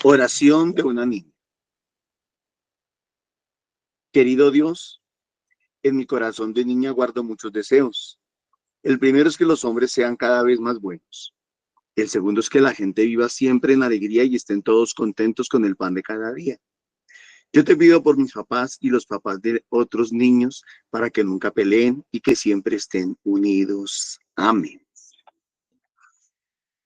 Oración de una niña. Querido Dios, en mi corazón de niña guardo muchos deseos. El primero es que los hombres sean cada vez más buenos. El segundo es que la gente viva siempre en alegría y estén todos contentos con el pan de cada día. Yo te pido por mis papás y los papás de otros niños para que nunca peleen y que siempre estén unidos. Amén.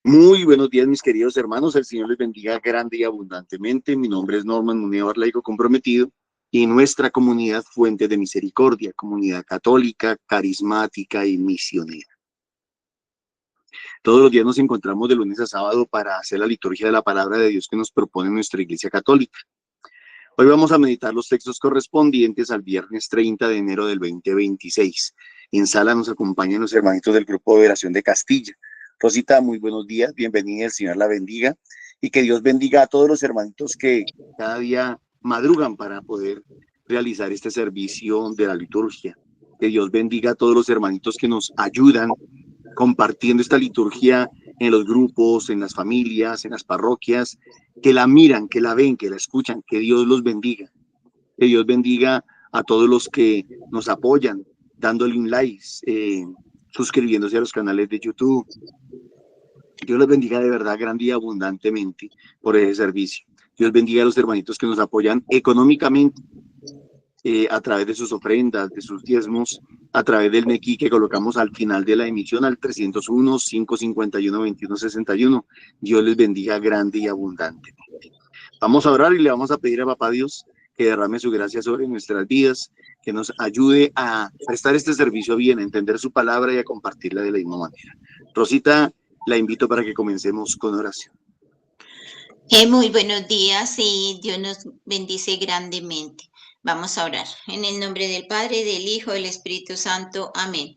Muy buenos días, mis queridos hermanos. El Señor les bendiga grande y abundantemente. Mi nombre es Norman Muneo, laico comprometido, y nuestra comunidad Fuente de Misericordia, comunidad católica, carismática y misionera. Todos los días nos encontramos de lunes a sábado para hacer la liturgia de la palabra de Dios que nos propone nuestra Iglesia Católica. Hoy vamos a meditar los textos correspondientes al viernes 30 de enero del 2026. En sala nos acompañan los hermanitos del Grupo de Oración de Castilla. Rosita, muy buenos días, bienvenida, el Señor la bendiga y que Dios bendiga a todos los hermanitos que cada día madrugan para poder realizar este servicio de la liturgia. Que Dios bendiga a todos los hermanitos que nos ayudan compartiendo esta liturgia en los grupos, en las familias, en las parroquias, que la miran, que la ven, que la escuchan. Que Dios los bendiga. Que Dios bendiga a todos los que nos apoyan, dándole un like, suscribiéndose a los canales de YouTube. Dios los bendiga de verdad grande y abundantemente por ese servicio. Dios bendiga a los hermanitos que nos apoyan económicamente a través de sus ofrendas, de sus diezmos, a través del NEQUI que colocamos al final de la emisión al 301-551-2161. Dios les bendiga grande y abundantemente. Vamos a orar y le vamos a pedir a Papá Dios que derrame su gracia sobre nuestras vidas, que nos ayude a prestar este servicio bien, a entender su palabra y a compartirla de la misma manera. Rosita, la invito para que comencemos con oración. Muy buenos días y Dios nos bendice grandemente. Vamos a orar. En el nombre del Padre, del Hijo, del Espíritu Santo. Amén.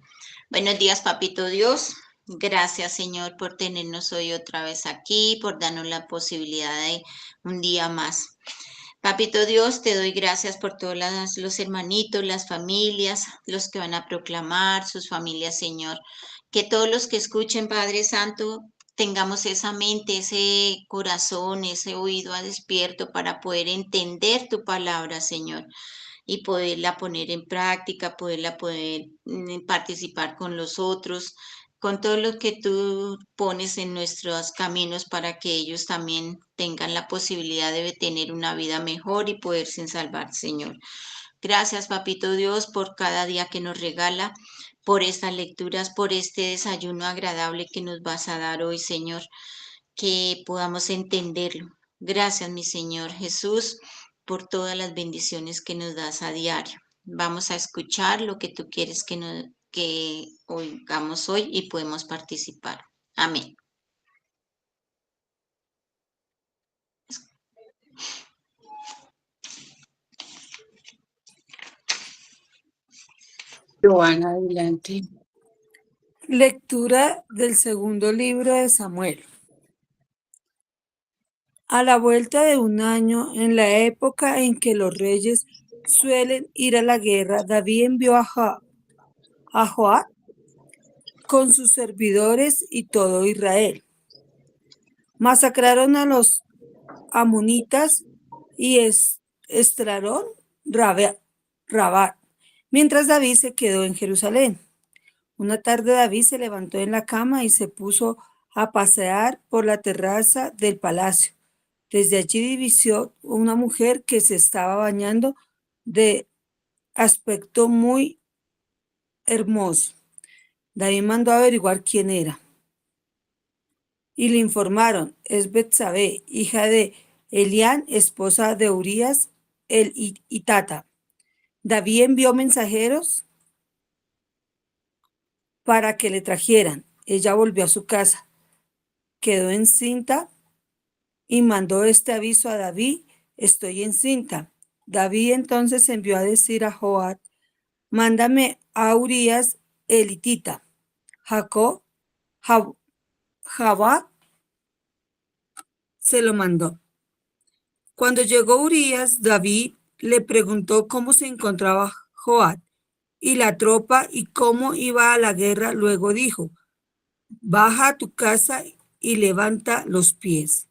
Buenos días, Papito Dios. Gracias, Señor, por tenernos hoy otra vez aquí, por darnos la posibilidad de un día más. Papito Dios, te doy gracias por todos los hermanitos, las familias, los que van a proclamar, sus familias, Señor. Que todos los que escuchen, Padre Santo, tengamos esa mente, ese corazón, ese oído despierto para poder entender tu palabra, Señor, y poderla poner en práctica, poder participar con los otros, con todo lo que tú pones en nuestros caminos para que ellos también tengan la posibilidad de tener una vida mejor y poderse salvar, Señor. Gracias, Papito Dios, por cada día que nos regala, por estas lecturas, por este desayuno agradable que nos vas a dar hoy, Señor, que podamos entenderlo. Gracias, mi Señor Jesús, por todas las bendiciones que nos das a diario. Vamos a escuchar lo que tú quieres que oigamos hoy y podemos participar. Amén. Joana, adelante. Lectura del segundo libro de Samuel. A la vuelta de un año, en la época en que los reyes suelen ir a la guerra, David envió a Joab con sus servidores y todo Israel. Masacraron a los amonitas y estraron Rabat, mientras David se quedó en Jerusalén. Una tarde David se levantó en la cama y se puso a pasear por la terraza del palacio. Desde allí vio una mujer que se estaba bañando de aspecto muy hermoso. David mandó a averiguar quién era. Y le informaron, es Betsabé, hija de Elián, esposa de Urías el Hitita. David envió mensajeros para que le trajeran. Ella volvió a su casa, quedó encinta y mandó este aviso a David, estoy encinta. David entonces envió a decir a Joab, mándame a Urías el Hitita. Joab se lo mandó. Cuando llegó Urías, David le preguntó cómo se encontraba Joab y la tropa y cómo iba a la guerra. Luego dijo, baja a tu casa y levanta los pies.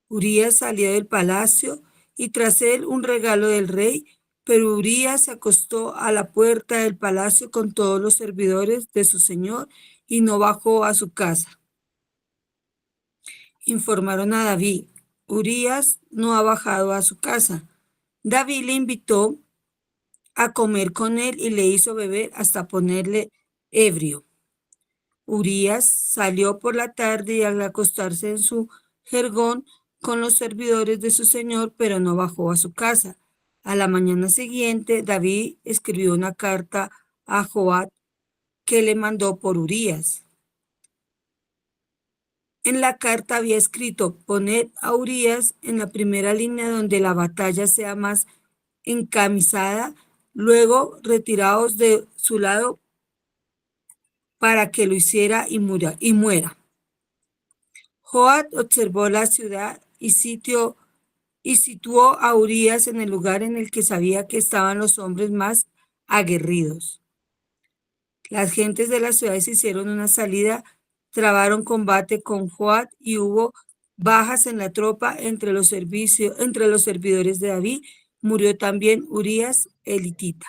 Urías salió del palacio y tras él un regalo del rey, pero Urías se acostó a la puerta del palacio con todos los servidores de su señor y no bajó a su casa. Informaron a David, Urías no ha bajado a su casa. David le invitó a comer con él y le hizo beber hasta ponerle ebrio. Urías salió por la tarde y al acostarse en su jergón con los servidores de su señor, pero no bajó a su casa. A la mañana siguiente, David escribió una carta a Joab que le mandó por Urías. En la carta había escrito, poned a Urías en la primera línea donde la batalla sea más encamisada, luego retiraos de su lado para que lo hiciera y muera. Joab observó la ciudad y situó a Urías en el lugar en el que sabía que estaban los hombres más aguerridos. Las gentes de las ciudades hicieron una salida, trabaron combate con Joab y hubo bajas en la tropa entre los servidores de David. Murió también Urías elitita.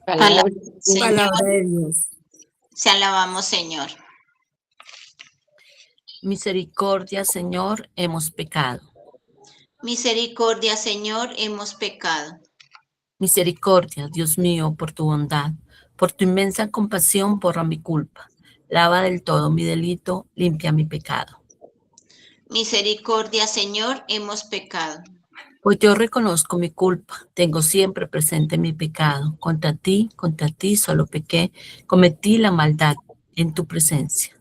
Palabra Palabra del de Señor. Palabra de Dios. Se alabamos, Señor. misericordia, Señor, hemos pecado. Misericordia, Señor, hemos pecado. Misericordia, Dios mío, por tu bondad, por tu inmensa compasión, borra mi culpa. Lava del todo mi delito, limpia mi pecado. Misericordia, Señor, hemos pecado. Pues yo reconozco mi culpa, tengo siempre presente mi pecado. Contra ti solo pequé, cometí la maldad en tu presencia.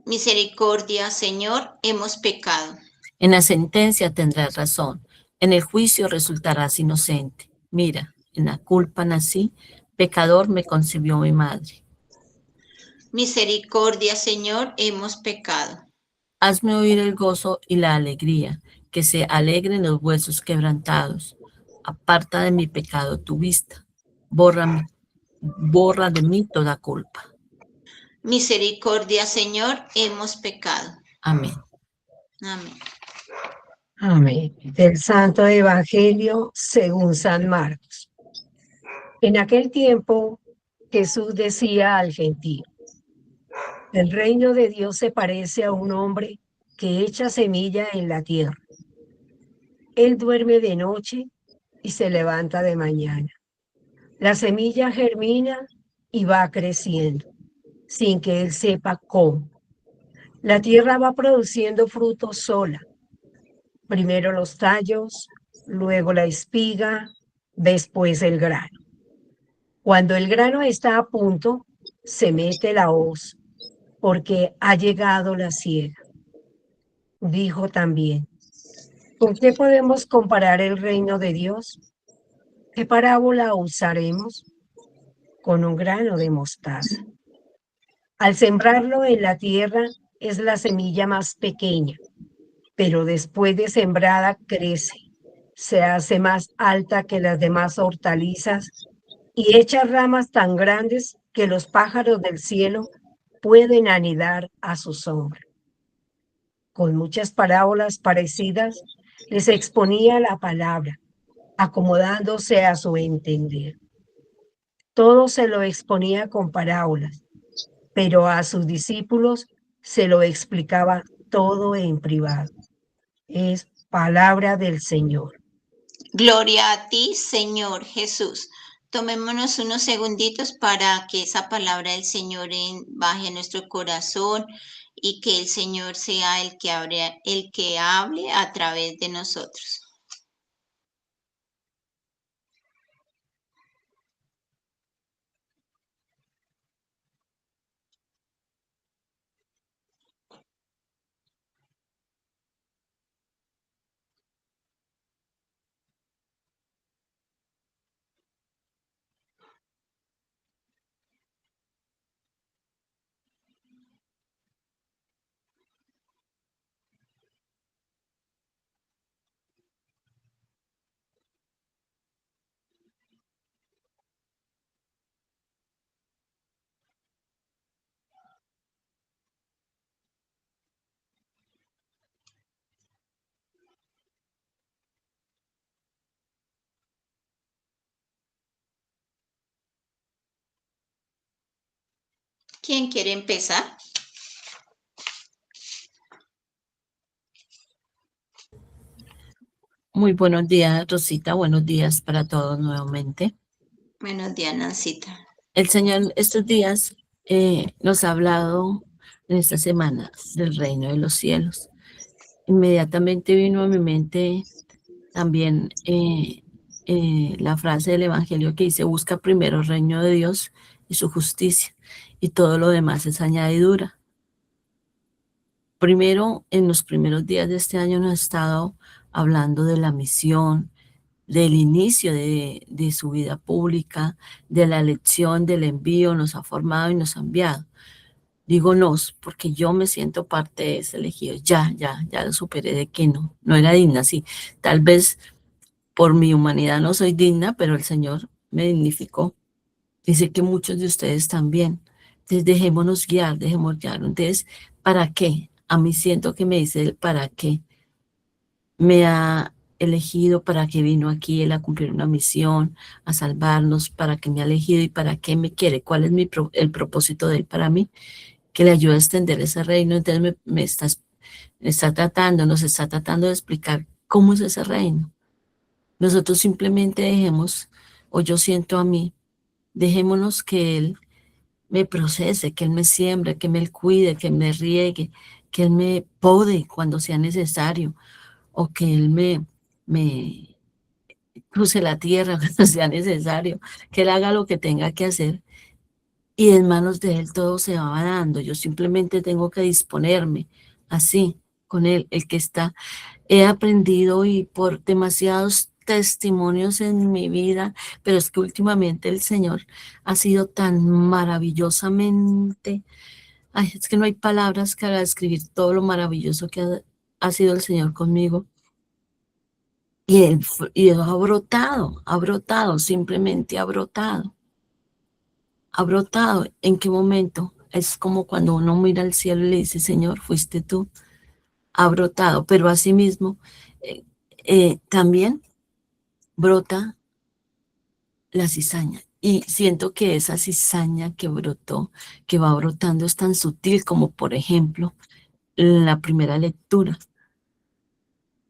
Misericordia, Señor, hemos pecado. En la sentencia tendrás razón, en el juicio resultarás inocente. Mira, en la culpa nací, pecador me concibió mi madre. Misericordia, Señor, hemos pecado. Hazme oír el gozo y la alegría, que se alegren los huesos quebrantados. Aparta de mi pecado tu vista, borra de mí toda culpa. Misericordia, Señor, hemos pecado. Amén. Amén. Amén. Del Santo Evangelio según San Marcos. En aquel tiempo, Jesús decía al gentío, el reino de Dios se parece a un hombre que echa semilla en la tierra. Él duerme de noche y se levanta de mañana. La semilla germina y va creciendo, sin que él sepa cómo. La tierra va produciendo frutos sola. Primero los tallos, luego la espiga, después el grano. Cuando el grano está a punto, se mete la hoz, porque ha llegado la siega. Dijo también, ¿con qué podemos comparar el reino de Dios? ¿Qué parábola usaremos? Con un grano de mostaza. Al sembrarlo en la tierra es la semilla más pequeña, pero después de sembrada crece, se hace más alta que las demás hortalizas y echa ramas tan grandes que los pájaros del cielo pueden anidar a su sombra. Con muchas parábolas parecidas les exponía la palabra, acomodándose a su entender. Todo se lo exponía con parábolas, pero a sus discípulos se lo explicaba todo en privado. Es palabra del Señor. Gloria a ti, Señor Jesús. Tomémonos unos segunditos para que esa palabra del Señor baje a nuestro corazón y que el Señor sea el que hable a través de nosotros. ¿Quién quiere empezar? Muy buenos días, Rosita. Buenos días para todos nuevamente. Buenos días, Nancita. El Señor estos días nos ha hablado en esta semana del reino de los cielos. Inmediatamente vino a mi mente también la frase del Evangelio que dice: busca primero el reino de Dios y su justicia, y todo lo demás es añadidura. Primero, en los primeros días de este año nos ha estado hablando de la misión, del inicio de su vida pública, de la elección, del envío, nos ha formado y nos ha enviado. Digo nos, porque yo me siento parte de ese elegido. Ya lo superé de que no era digna, sí. Tal vez por mi humanidad no soy digna, pero el Señor me dignificó. Dice que muchos de ustedes también. Entonces dejémonos guiar, dejémonos guiar. Entonces, ¿para qué? A mí siento que me dice el para qué. Me ha elegido, para qué vino aquí Él a cumplir una misión, a salvarnos, para qué me ha elegido y para qué me quiere. ¿Cuál es el propósito de Él para mí? Que le ayude a extender ese reino. Entonces nos está tratando de explicar cómo es ese reino. Nosotros simplemente dejemos, o yo siento a mí, dejémonos que Él me procese, que Él me siembre, que me cuide, que me riegue, que Él me pode cuando sea necesario, o que Él me cruce la tierra cuando sea necesario, que Él haga lo que tenga que hacer. Y en manos de Él todo se va dando. Yo simplemente tengo que disponerme así con Él, el que está. He aprendido y por demasiados testimonios en mi vida, pero es que últimamente el Señor ha sido tan maravillosamente, ay, es que no hay palabras para describir todo lo maravilloso que ha sido el Señor conmigo. Y él ha brotado, simplemente ha brotado. Ha brotado. ¿En qué momento? Es como cuando uno mira al cielo y le dice: Señor, fuiste tú. Ha brotado, pero asimismo también brota la cizaña. Y siento que esa cizaña que brotó, que va brotando, es tan sutil como, por ejemplo, la primera lectura.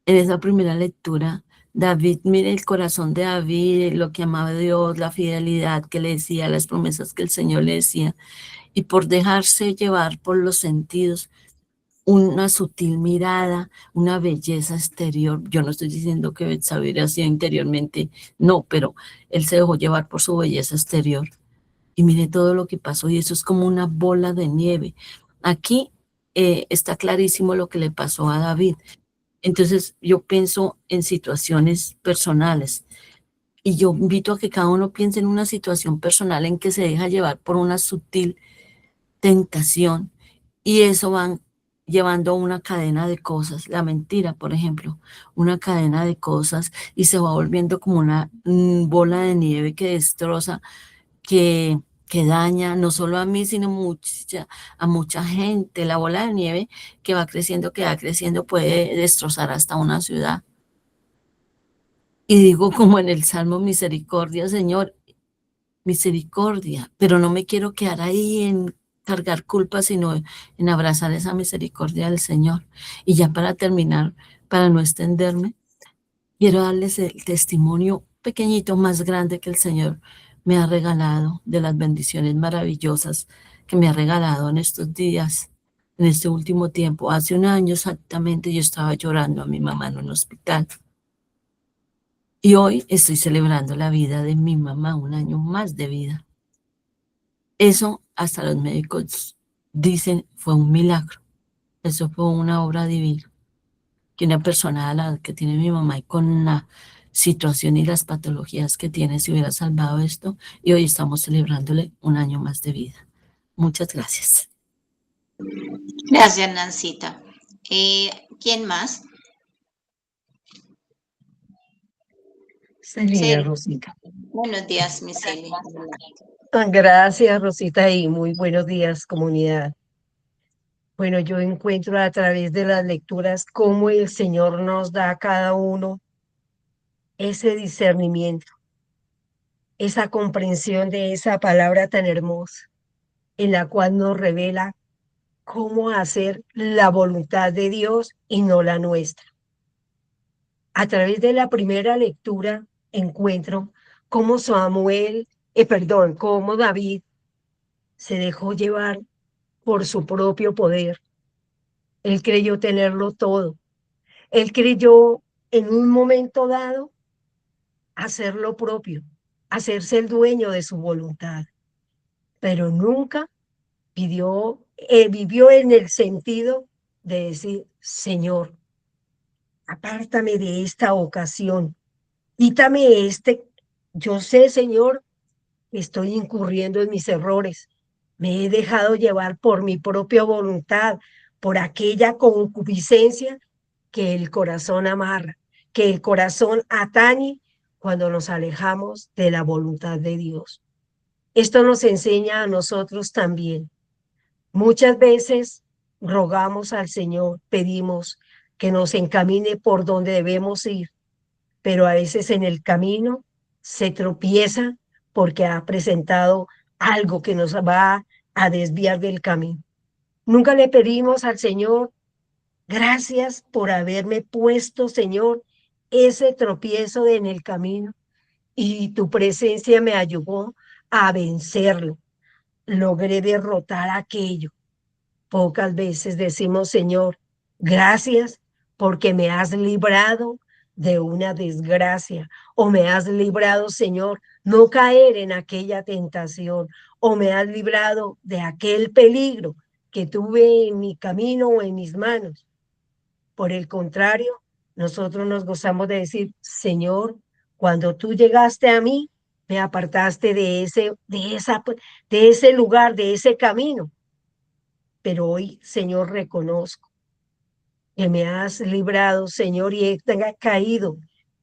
En esa primera lectura, David, mire el corazón de David, lo que amaba Dios, la fidelidad que le decía, las promesas que el Señor le decía, y por dejarse llevar por los sentidos, una sutil mirada, una belleza exterior. Yo no estoy diciendo que Betsabé hubiera sido interiormente, no, pero él se dejó llevar por su belleza exterior. Y mire todo lo que pasó, y eso es como una bola de nieve. Aquí está clarísimo lo que le pasó a David. Entonces yo pienso en situaciones personales, y yo invito a que cada uno piense en una situación personal en que se deja llevar por una sutil tentación, y eso van llevando a una cadena de cosas, la mentira, por ejemplo, una cadena de cosas, y se va volviendo como una bola de nieve que destroza, que daña no solo a mí, sino a mucha gente. La bola de nieve que va creciendo, puede destrozar hasta una ciudad. Y digo como en el Salmo: misericordia, Señor, misericordia, pero no me quiero quedar ahí en cargar culpa, sino en abrazar esa misericordia del Señor. Y ya para terminar, para no extenderme, quiero darles el testimonio pequeñito más grande que el Señor me ha regalado, de las bendiciones maravillosas que me ha regalado en estos días, en este último tiempo. Hace un año exactamente yo estaba llorando a mi mamá en un hospital. Y hoy estoy celebrando la vida de mi mamá, un año más de vida. Eso hasta los médicos dicen fue un milagro. Eso fue una obra divina. Que una persona a la que tiene mi mamá y con la situación y las patologías que tiene se hubiera salvado esto, y hoy estamos celebrándole un año más de vida. Muchas gracias. Gracias, Nancita. ¿Quién más? Celia, Sí. Rosita. Buenos días, mi Celi. Gracias, Rosita, y muy buenos días, comunidad. Bueno, yo encuentro a través de las lecturas cómo el Señor nos da a cada uno ese discernimiento, esa comprensión de esa palabra tan hermosa. en la cual nos revela cómo hacer la voluntad de Dios y no la nuestra. A través de la primera lectura encuentro cómo cómo David se dejó llevar por su propio poder. Él creyó tenerlo todo. Él creyó en un momento dado hacer lo propio, hacerse el dueño de su voluntad, pero nunca vivió en el sentido de decir, Señor, apártame de esta ocasión, quítame yo sé, Señor, que estoy incurriendo en mis errores, me he dejado llevar por mi propia voluntad, por aquella concupiscencia que el corazón amarra, que el corazón atañe cuando nos alejamos de la voluntad de Dios. Esto nos enseña a nosotros también. Muchas veces rogamos al Señor, pedimos que nos encamine por donde debemos ir, pero a veces en el camino se tropieza porque ha presentado algo que nos va a desviar del camino. Nunca le pedimos al Señor, gracias por haberme puesto, Señor, ese tropiezo en el camino y tu presencia me ayudó a vencerlo. Logré derrotar aquello. Pocas veces decimos, Señor, gracias porque me has librado de una desgracia, o me has librado, Señor, no caer en aquella tentación, o me has librado de aquel peligro que tuve en mi camino o en mis manos. Por el contrario, nosotros nos gozamos de decir, Señor, cuando tú llegaste a mí, me apartaste de ese lugar, de ese camino. Pero hoy, Señor, reconozco que me has librado, Señor, y he caído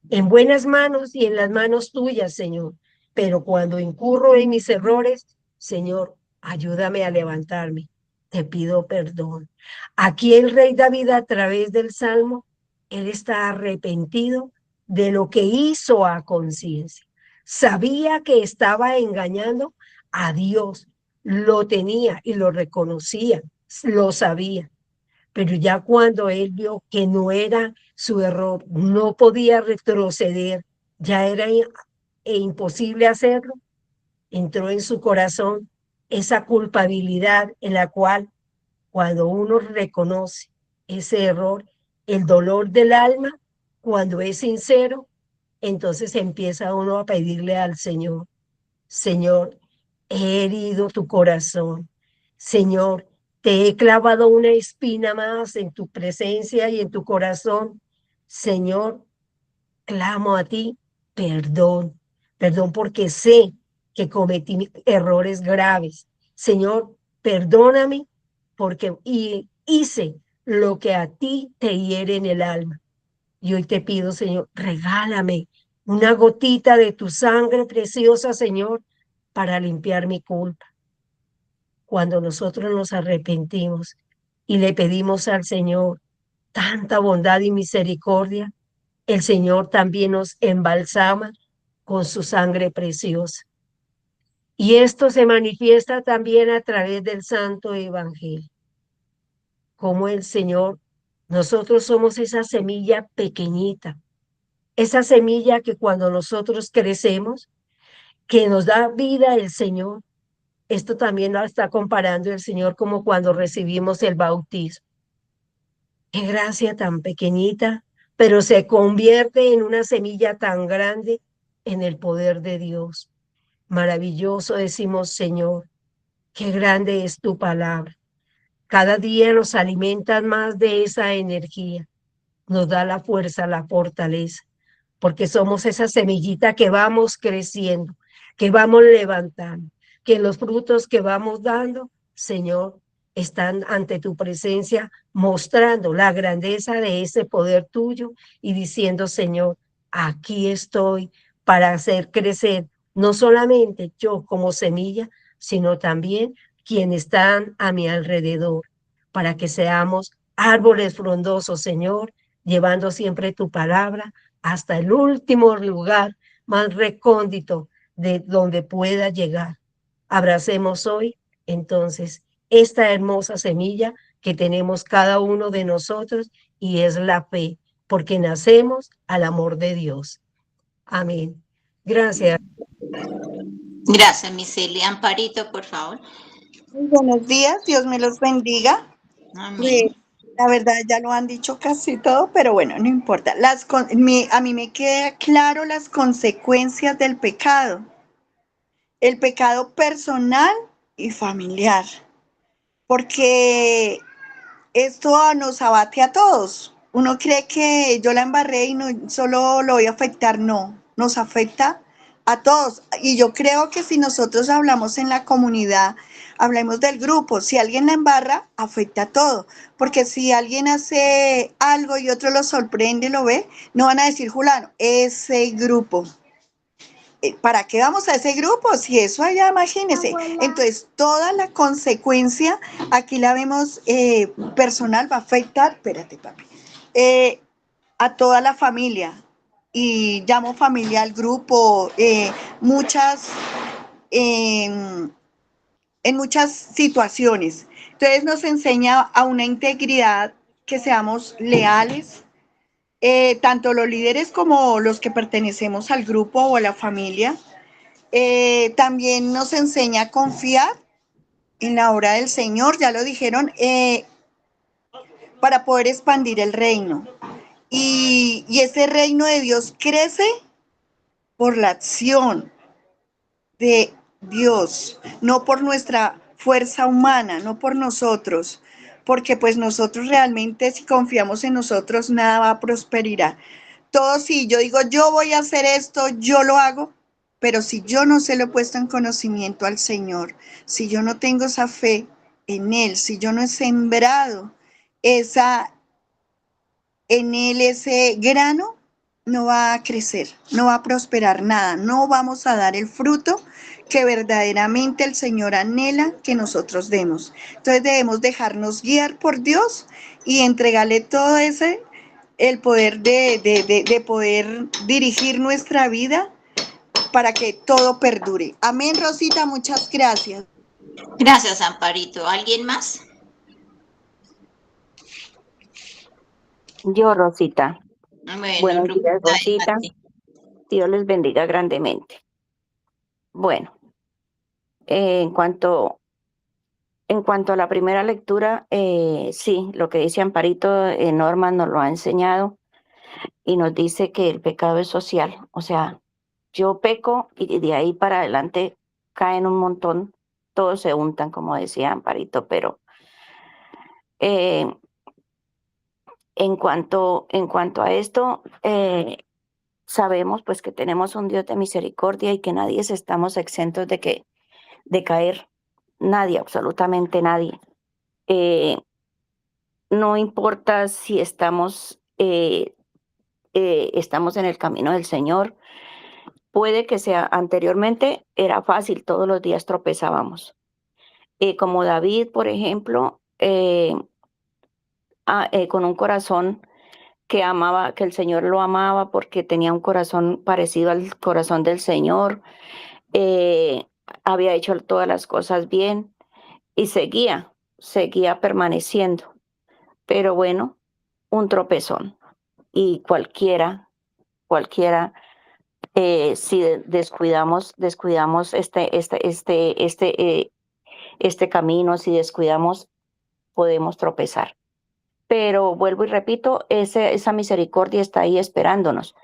en buenas manos y en las manos tuyas, Señor. Pero cuando incurro en mis errores, Señor, ayúdame a levantarme. Te pido perdón. Aquí el rey David, a través del Salmo, él está arrepentido de lo que hizo a conciencia. Sabía que estaba engañando a Dios. Lo tenía y lo reconocía, lo sabía. Pero ya cuando él vio que no era su error, no podía retroceder, ya era imposible hacerlo, entró en su corazón esa culpabilidad en la cual cuando uno reconoce ese error, el dolor del alma, cuando es sincero, entonces empieza uno a pedirle al Señor, Señor, he herido tu corazón, Señor, te he clavado una espina más en tu presencia y en tu corazón, Señor, clamo a ti, perdón, perdón porque sé que cometí errores graves. Señor, perdóname porque hice lo que a ti te hiere en el alma. Y hoy te pido, Señor, regálame una gotita de tu sangre preciosa, Señor, para limpiar mi culpa. Cuando nosotros nos arrepentimos y le pedimos al Señor tanta bondad y misericordia, el Señor también nos embalsama con su sangre preciosa. Y esto se manifiesta también a través del Santo Evangelio. Como el Señor, nosotros somos esa semilla pequeñita, esa semilla que cuando nosotros crecemos, que nos da vida el Señor. Esto también lo está comparando el Señor como cuando recibimos el bautismo. Qué gracia tan pequeñita, pero se convierte en una semilla tan grande en el poder de Dios. Maravilloso decimos, Señor, qué grande es tu palabra. Cada día nos alimentan más de esa energía, nos da la fuerza, la fortaleza, porque somos esa semillita que vamos creciendo, que vamos levantando, que los frutos que vamos dando, Señor, están ante tu presencia mostrando la grandeza de ese poder tuyo y diciendo, Señor, aquí estoy para hacer crecer no solamente yo como semilla, sino también quienes están a mi alrededor, para que seamos árboles frondosos, Señor, llevando siempre tu palabra hasta el último lugar más recóndito de donde pueda llegar. Abracemos hoy entonces esta hermosa semilla que tenemos cada uno de nosotros y es la fe, porque nacemos al amor de Dios. Amén. Gracias. Gracias, mi Celia. Amparito, por favor. Muy buenos días, Dios me los bendiga. Amén. La verdad ya lo han dicho casi todo, pero bueno, no importa. A mí me queda claro las consecuencias del pecado. El pecado personal y familiar. Porque esto nos abate a todos. Uno cree que yo la embarré y no solo lo voy a afectar, no, nos afecta a todos. Y yo creo que si nosotros hablamos en la comunidad, hablemos del grupo, si alguien la embarra, afecta a todo. Porque si alguien hace algo y otro lo sorprende, lo ve, no van a decir, Julano, ese grupo. ¿Para qué vamos a ese grupo? Si eso allá, imagínense. Entonces, toda la consecuencia, aquí la vemos personal, va a afectar, espérate, papi, a toda la familia. Y llamo familia al grupo, en muchas situaciones. Entonces, nos enseña a una integridad, que seamos leales, tanto los líderes como los que pertenecemos al grupo o a la familia. También nos enseña a confiar en la obra del Señor, ya lo dijeron, para poder expandir el reino. Y ese reino de Dios crece por la acción de Dios, no por nuestra fuerza humana, no por nosotros, porque pues nosotros realmente, si confiamos en nosotros, nada va a prosperar. Todo, si yo digo, yo voy a hacer esto, yo lo hago, pero si yo no se lo he puesto en conocimiento al Señor, si yo no tengo esa fe en Él, si yo no he sembrado en Él ese grano, no va a crecer, no va a prosperar nada, no vamos a dar el fruto que verdaderamente el Señor anhela que nosotros demos. Entonces debemos dejarnos guiar por Dios y entregarle todo el poder de poder dirigir nuestra vida para que todo perdure. Amén, Rosita, muchas gracias. Gracias, Amparito. ¿Alguien más? Yo, Rosita. Bueno, Buenos Rosita, días, Rosita. adelante. Dios les bendiga grandemente. Bueno, en cuanto a la primera lectura, sí, lo que dice Amparito, Norma nos lo ha enseñado y nos dice que el pecado es social. O sea, yo peco y de ahí para adelante caen un montón, todos se untan, como decía Amparito, pero eh, en cuanto a esto, sabemos pues que tenemos un Dios de misericordia y que nadie estamos exentos de caer, nadie, absolutamente nadie. No importa si estamos en el camino del Señor, puede que sea anteriormente, era fácil, todos los días tropezábamos. Como David, por ejemplo, con un corazón que amaba, que el Señor lo amaba porque tenía un corazón parecido al corazón del Señor, había hecho todas las cosas bien y seguía permaneciendo. Pero bueno, un tropezón. Y cualquiera, si descuidamos este camino, si descuidamos, podemos tropezar. Pero vuelvo y repito, esa misericordia está ahí esperándonos.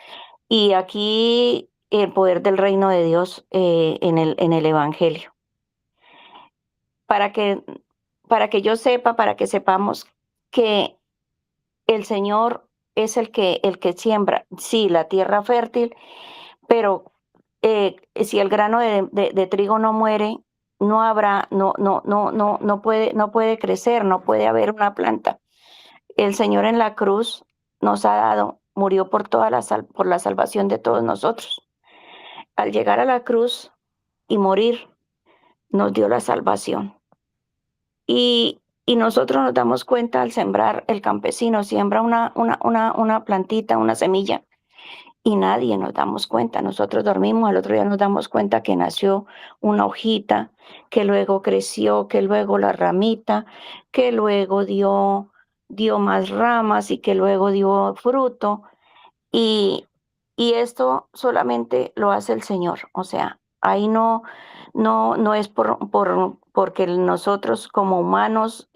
Y aquí el poder del reino de Dios en el Evangelio. Para que yo sepa, para que sepamos que el Señor es el que siembra, sí, la tierra fértil, pero si el grano de trigo no muere, no habrá, no puede crecer, no puede haber una planta. El Señor en la cruz nos ha dado, murió por por la salvación de todos nosotros. Al llegar a la cruz y morir, nos dio la salvación. Y nosotros nos damos cuenta al sembrar, el campesino siembra una plantita, una semilla, y nadie nos damos cuenta. Nosotros dormimos, al otro día nos damos cuenta que nació una hojita, que luego creció, que luego la ramita, que luego dio más ramas y que luego dio fruto. Y, y esto solamente lo hace el Señor. O sea, ahí no es porque nosotros como humanos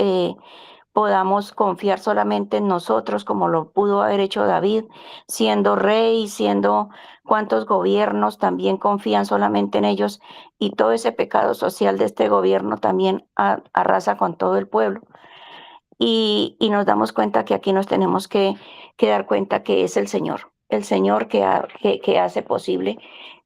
podamos confiar solamente en nosotros, como lo pudo haber hecho David, siendo rey, siendo cuántos gobiernos también confían solamente en ellos, y todo ese pecado social de este gobierno también arrasa con todo el pueblo. Y nos damos cuenta que aquí nos tenemos que dar cuenta que es el Señor que hace posible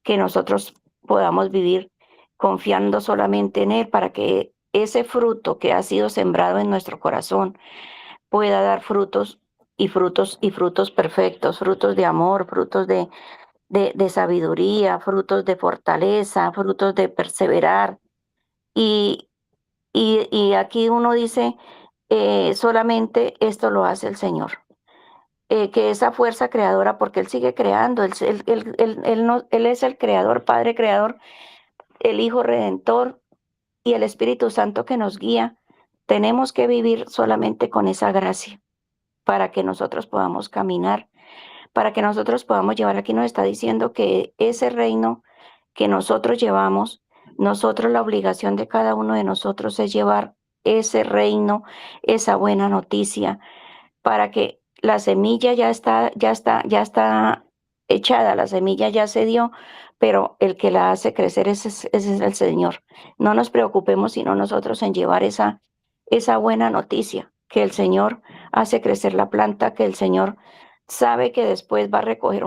que nosotros podamos vivir confiando solamente en Él, para que ese fruto que ha sido sembrado en nuestro corazón pueda dar frutos y frutos y frutos perfectos, frutos de amor, frutos de sabiduría, frutos de fortaleza, frutos de perseverar. Y, y aquí uno dice, solamente esto lo hace el Señor. Que esa fuerza creadora, porque Él sigue creando, Él es el creador, Padre creador, el Hijo redentor y el Espíritu Santo que nos guía. Tenemos que vivir solamente con esa gracia para que nosotros podamos caminar, para que nosotros podamos llevar. Aquí nos está diciendo que ese reino que nosotros llevamos, nosotros, la obligación de cada uno de nosotros es llevar ese reino, esa buena noticia, para que la semilla ya está echada, la semilla ya se dio, pero el que la hace crecer ese es el Señor. No nos preocupemos sino nosotros en llevar esa buena noticia, que el Señor hace crecer la planta, que el Señor sabe que después va a recoger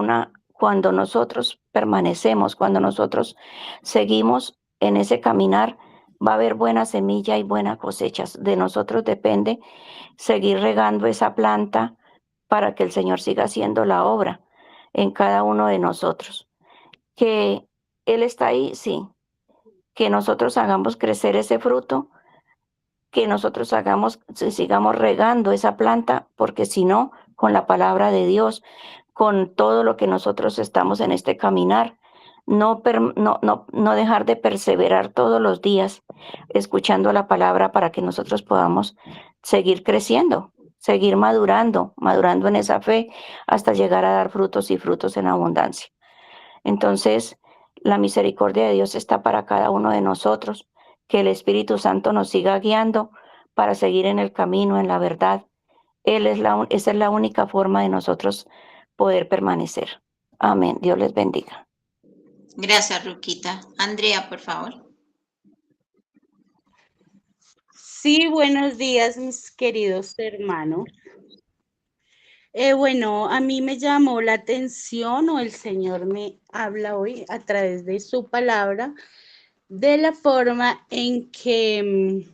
cuando nosotros permanecemos, cuando nosotros seguimos en ese caminar, va a haber buena semilla y buena cosecha. De nosotros depende seguir regando esa planta para que el Señor siga haciendo la obra en cada uno de nosotros. Que Él está ahí, sí. Que nosotros hagamos crecer ese fruto, que nosotros sigamos regando esa planta, porque si no, con la palabra de Dios, con todo lo que nosotros estamos en este caminar, no dejar de perseverar todos los días escuchando la palabra, para que nosotros podamos seguir creciendo, seguir madurando en esa fe hasta llegar a dar frutos y frutos en abundancia. Entonces, la misericordia de Dios está para cada uno de nosotros, que el Espíritu Santo nos siga guiando para seguir en el camino, en la verdad. Esa es la única forma de nosotros poder permanecer. Amén. Dios les bendiga. Gracias, Ruquita. Andrea, por favor. Sí, buenos días, mis queridos hermanos. Bueno, a mí me llamó la atención, o el Señor me habla hoy a través de su palabra, de la forma en que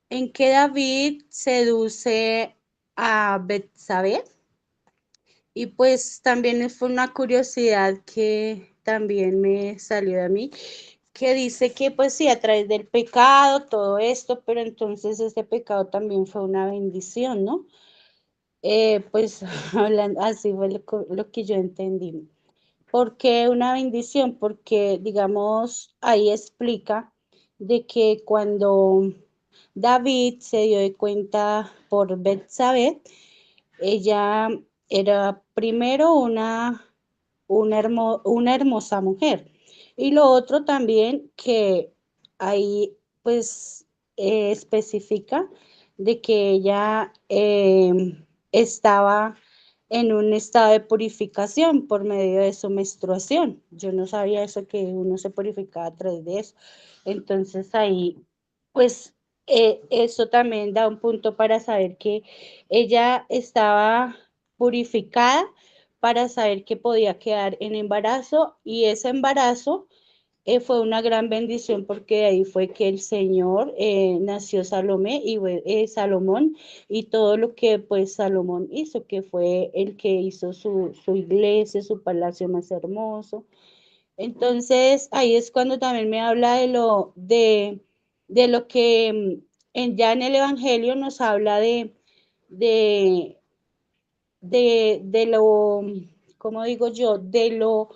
David seduce a Betsabé. Y pues también fue una curiosidad que también me salió de mí, que dice que pues sí, a través del pecado, todo esto, pero entonces este pecado también fue una bendición, ¿no? Pues hablando, así fue lo que yo entendí. ¿Por qué una bendición? Porque, digamos, ahí explica de que cuando David se dio de cuenta por Betsabé, ella era primero una hermosa mujer. Y lo otro también que ahí pues especifica de que ella estaba en un estado de purificación por medio de su menstruación. Yo no sabía eso, que uno se purificaba a través de eso. Entonces ahí pues eso también da un punto para saber que ella estaba purificada, para saber que podía quedar en embarazo, y ese embarazo fue una gran bendición, porque de ahí fue que el Señor nació Salomón, y todo lo que pues Salomón hizo, que fue el que hizo su iglesia, su palacio más hermoso. Entonces ahí es cuando también me habla de lo que ya en el Evangelio nos habla de lo, como digo yo, de lo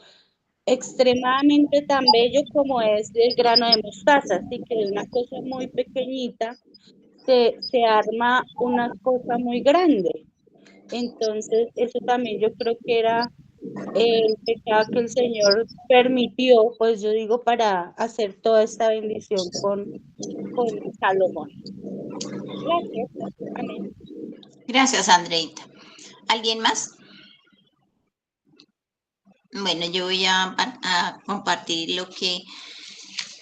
extremadamente tan bello como es el grano de mostaza, así que de una cosa muy pequeñita se arma una cosa muy grande. Entonces, eso también yo creo que era el pecado que el Señor permitió, pues yo digo, para hacer toda esta bendición con Salomón. Gracias. Amén. Gracias, Andreita. ¿Alguien más? Bueno, yo voy a compartir lo que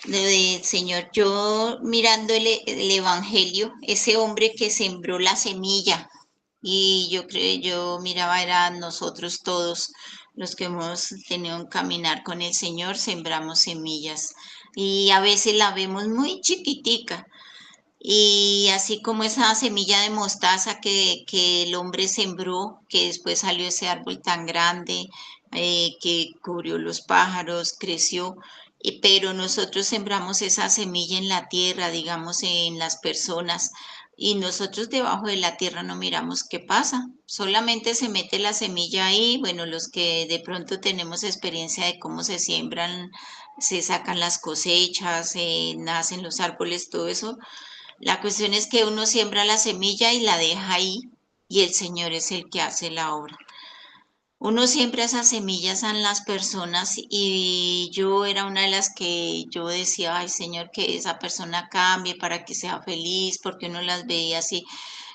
del Señor. Yo mirando el Evangelio, ese hombre que sembró la semilla, y yo creo, yo miraba, era nosotros todos los que hemos tenido un caminar con el Señor, sembramos semillas. Y a veces la vemos muy chiquitica. Y así como esa semilla de mostaza que el hombre sembró, que después salió ese árbol tan grande, que cubrió los pájaros, creció, pero nosotros sembramos esa semilla en la tierra, digamos, en las personas, y nosotros debajo de la tierra no miramos qué pasa, solamente se mete la semilla ahí. Bueno, los que de pronto tenemos experiencia de cómo se siembran, se sacan las cosechas, nacen los árboles, todo eso. La cuestión es que uno siembra la semilla y la deja ahí, y el Señor es el que hace la obra. Uno siembra esas semillas en las personas, y yo era una de las que yo decía, ay Señor, que esa persona cambie para que sea feliz, porque uno las veía así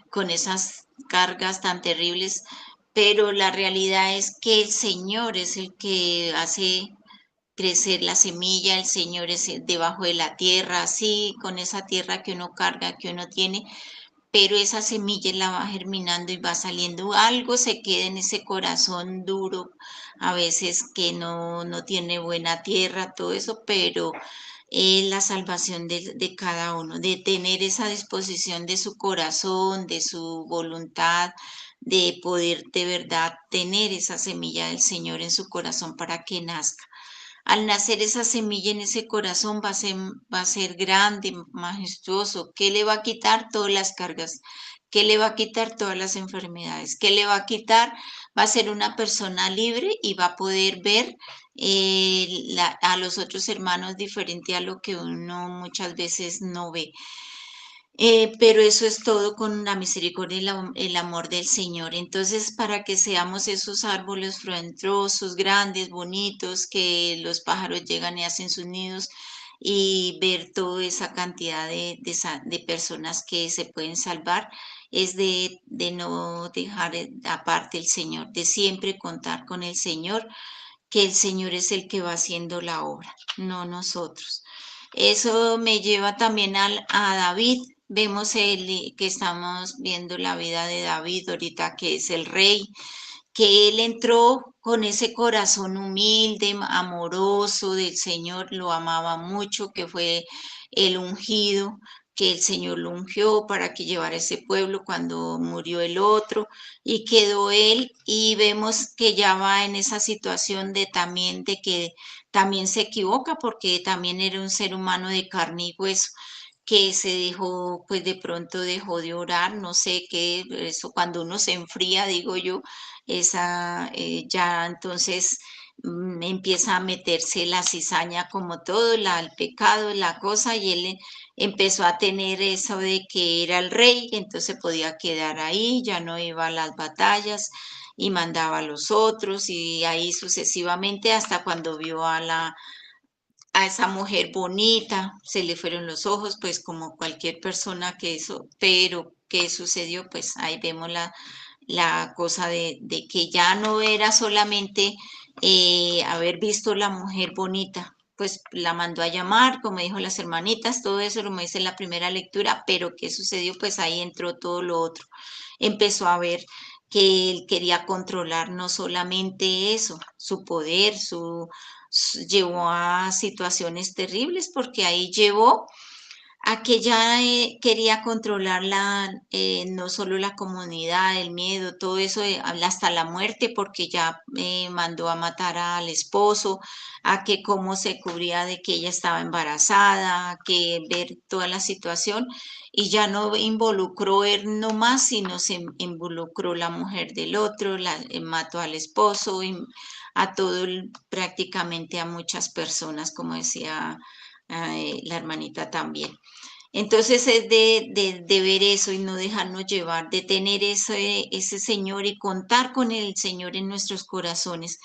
con esas cargas tan terribles, pero la realidad es que el Señor es el que hace crecer la semilla, el Señor es debajo de la tierra, así con esa tierra que uno carga, que uno tiene, pero esa semilla la va germinando y va saliendo. Algo se queda en ese corazón duro, a veces que no tiene buena tierra, todo eso, pero es la salvación de cada uno, de tener esa disposición de su corazón, de su voluntad, de poder de verdad tener esa semilla del Señor en su corazón para que nazca. Al nacer esa semilla en ese corazón va a ser grande, majestuoso. ¿Qué le va a quitar? Todas las cargas. ¿Qué le va a quitar? Todas las enfermedades. ¿Qué le va a quitar? Va a ser una persona libre y va a poder ver a los otros hermanos diferente a lo que uno muchas veces no ve. Pero eso es todo con la misericordia y el amor del Señor. Entonces, para que seamos esos árboles frondosos, grandes, bonitos, que los pájaros llegan y hacen sus nidos, y ver toda esa cantidad de personas que se pueden salvar, es de no dejar aparte el Señor, de siempre contar con el Señor, que el Señor es el que va haciendo la obra, no nosotros. Eso me lleva también a David. Vemos que estamos viendo la vida de David ahorita, que es el rey, que él entró con ese corazón humilde, amoroso del Señor, lo amaba mucho, que fue el ungido, que el Señor lo ungió para que llevara ese pueblo cuando murió el otro, y quedó él. Y vemos que ya va en esa situación de también, de que también se equivoca, porque también era un ser humano de carne y hueso, que se dejó, pues de pronto dejó de orar, no sé qué, eso cuando uno se enfría, digo yo, ya entonces empieza a meterse la cizaña como todo, el pecado, la cosa, y él empezó a tener eso de que era el rey, entonces podía quedar ahí, ya no iba a las batallas y mandaba a los otros, y ahí sucesivamente hasta cuando vio a esa mujer bonita, se le fueron los ojos, pues como cualquier persona que eso, pero ¿qué sucedió? Pues ahí vemos la cosa de que ya no era solamente haber visto la mujer bonita, pues la mandó a llamar, como dijo las hermanitas, todo eso lo me dice en la primera lectura, pero ¿qué sucedió? Pues ahí entró todo lo otro. Empezó a ver que él quería controlar no solamente eso, su poder, llevó a situaciones terribles, porque ahí llevó a que ya quería controlar no solo la comunidad, el miedo, todo eso, hasta la muerte, porque ya mandó a matar al esposo, a que cómo se cubría de que ella estaba embarazada, a que ver toda la situación, y ya no involucró él nomás, sino se involucró la mujer del otro, mató al esposo, y a todo, prácticamente a muchas personas, como decía la hermanita también. Entonces es de ver eso y no dejarnos llevar, de tener ese Señor y contar con el Señor en nuestros corazones,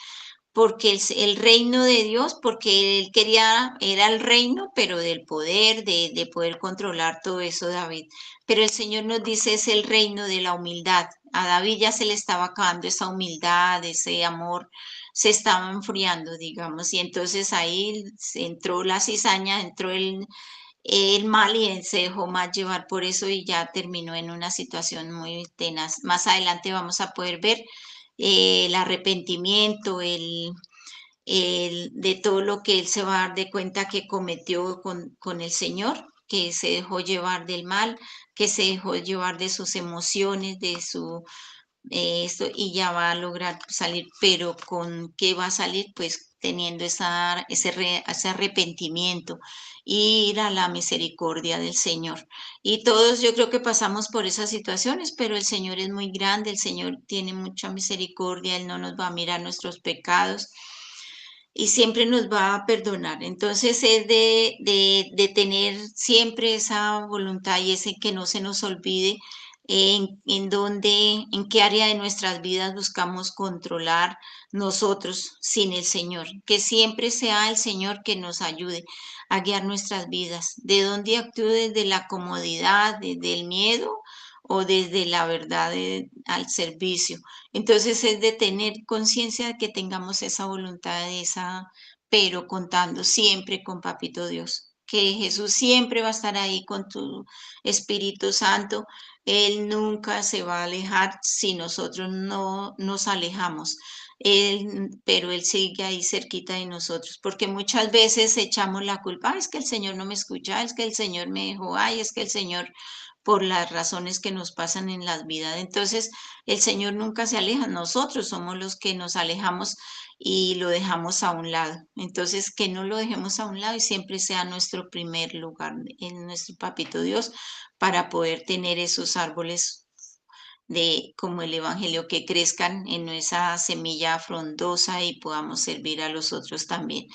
porque el reino de Dios, porque él quería, era el reino, pero del poder, de poder controlar todo eso, David. Pero el Señor nos dice es el reino de la humildad. A David ya se le estaba acabando esa humildad, ese amor, se estaba enfriando, digamos, y entonces ahí entró la cizaña, entró el mal y él se dejó más llevar por eso y ya terminó en una situación muy tenaz. Más adelante vamos a poder ver el arrepentimiento, de todo lo que él se va a dar de cuenta que cometió con el Señor, que se dejó llevar del mal, que se dejó llevar de sus emociones, de su esto, y ya va a lograr salir, pero ¿con qué va a salir? Pues teniendo ese arrepentimiento, ir a la misericordia del Señor. Y todos yo creo que pasamos por esas situaciones, pero el Señor es muy grande, el Señor tiene mucha misericordia, Él no nos va a mirar nuestros pecados y siempre nos va a perdonar. Entonces es de tener siempre esa voluntad y ese que no se nos olvide en qué área de nuestras vidas buscamos controlar nosotros sin el Señor. Que siempre sea el Señor que nos ayude a guiar nuestras vidas. De dónde actúe, desde la comodidad, desde el miedo o desde la verdad al servicio. Entonces es de tener conciencia de que tengamos esa voluntad, pero contando siempre con Papito Dios, que Jesús siempre va a estar ahí con tu Espíritu Santo. Él nunca se va a alejar si nosotros no nos alejamos. Pero Él sigue ahí cerquita de nosotros, porque muchas veces echamos la culpa, "Ay, es que el Señor no me escucha, es que el Señor me dejó, ay, es que el Señor", por las razones que nos pasan en las vidas. Entonces, el Señor nunca se aleja, nosotros somos los que nos alejamos y lo dejamos a un lado. Entonces, que no lo dejemos a un lado y siempre sea nuestro primer lugar en nuestro Papito Dios para poder tener esos árboles como el Evangelio, que crezcan en esa semilla frondosa y podamos servir a los otros también.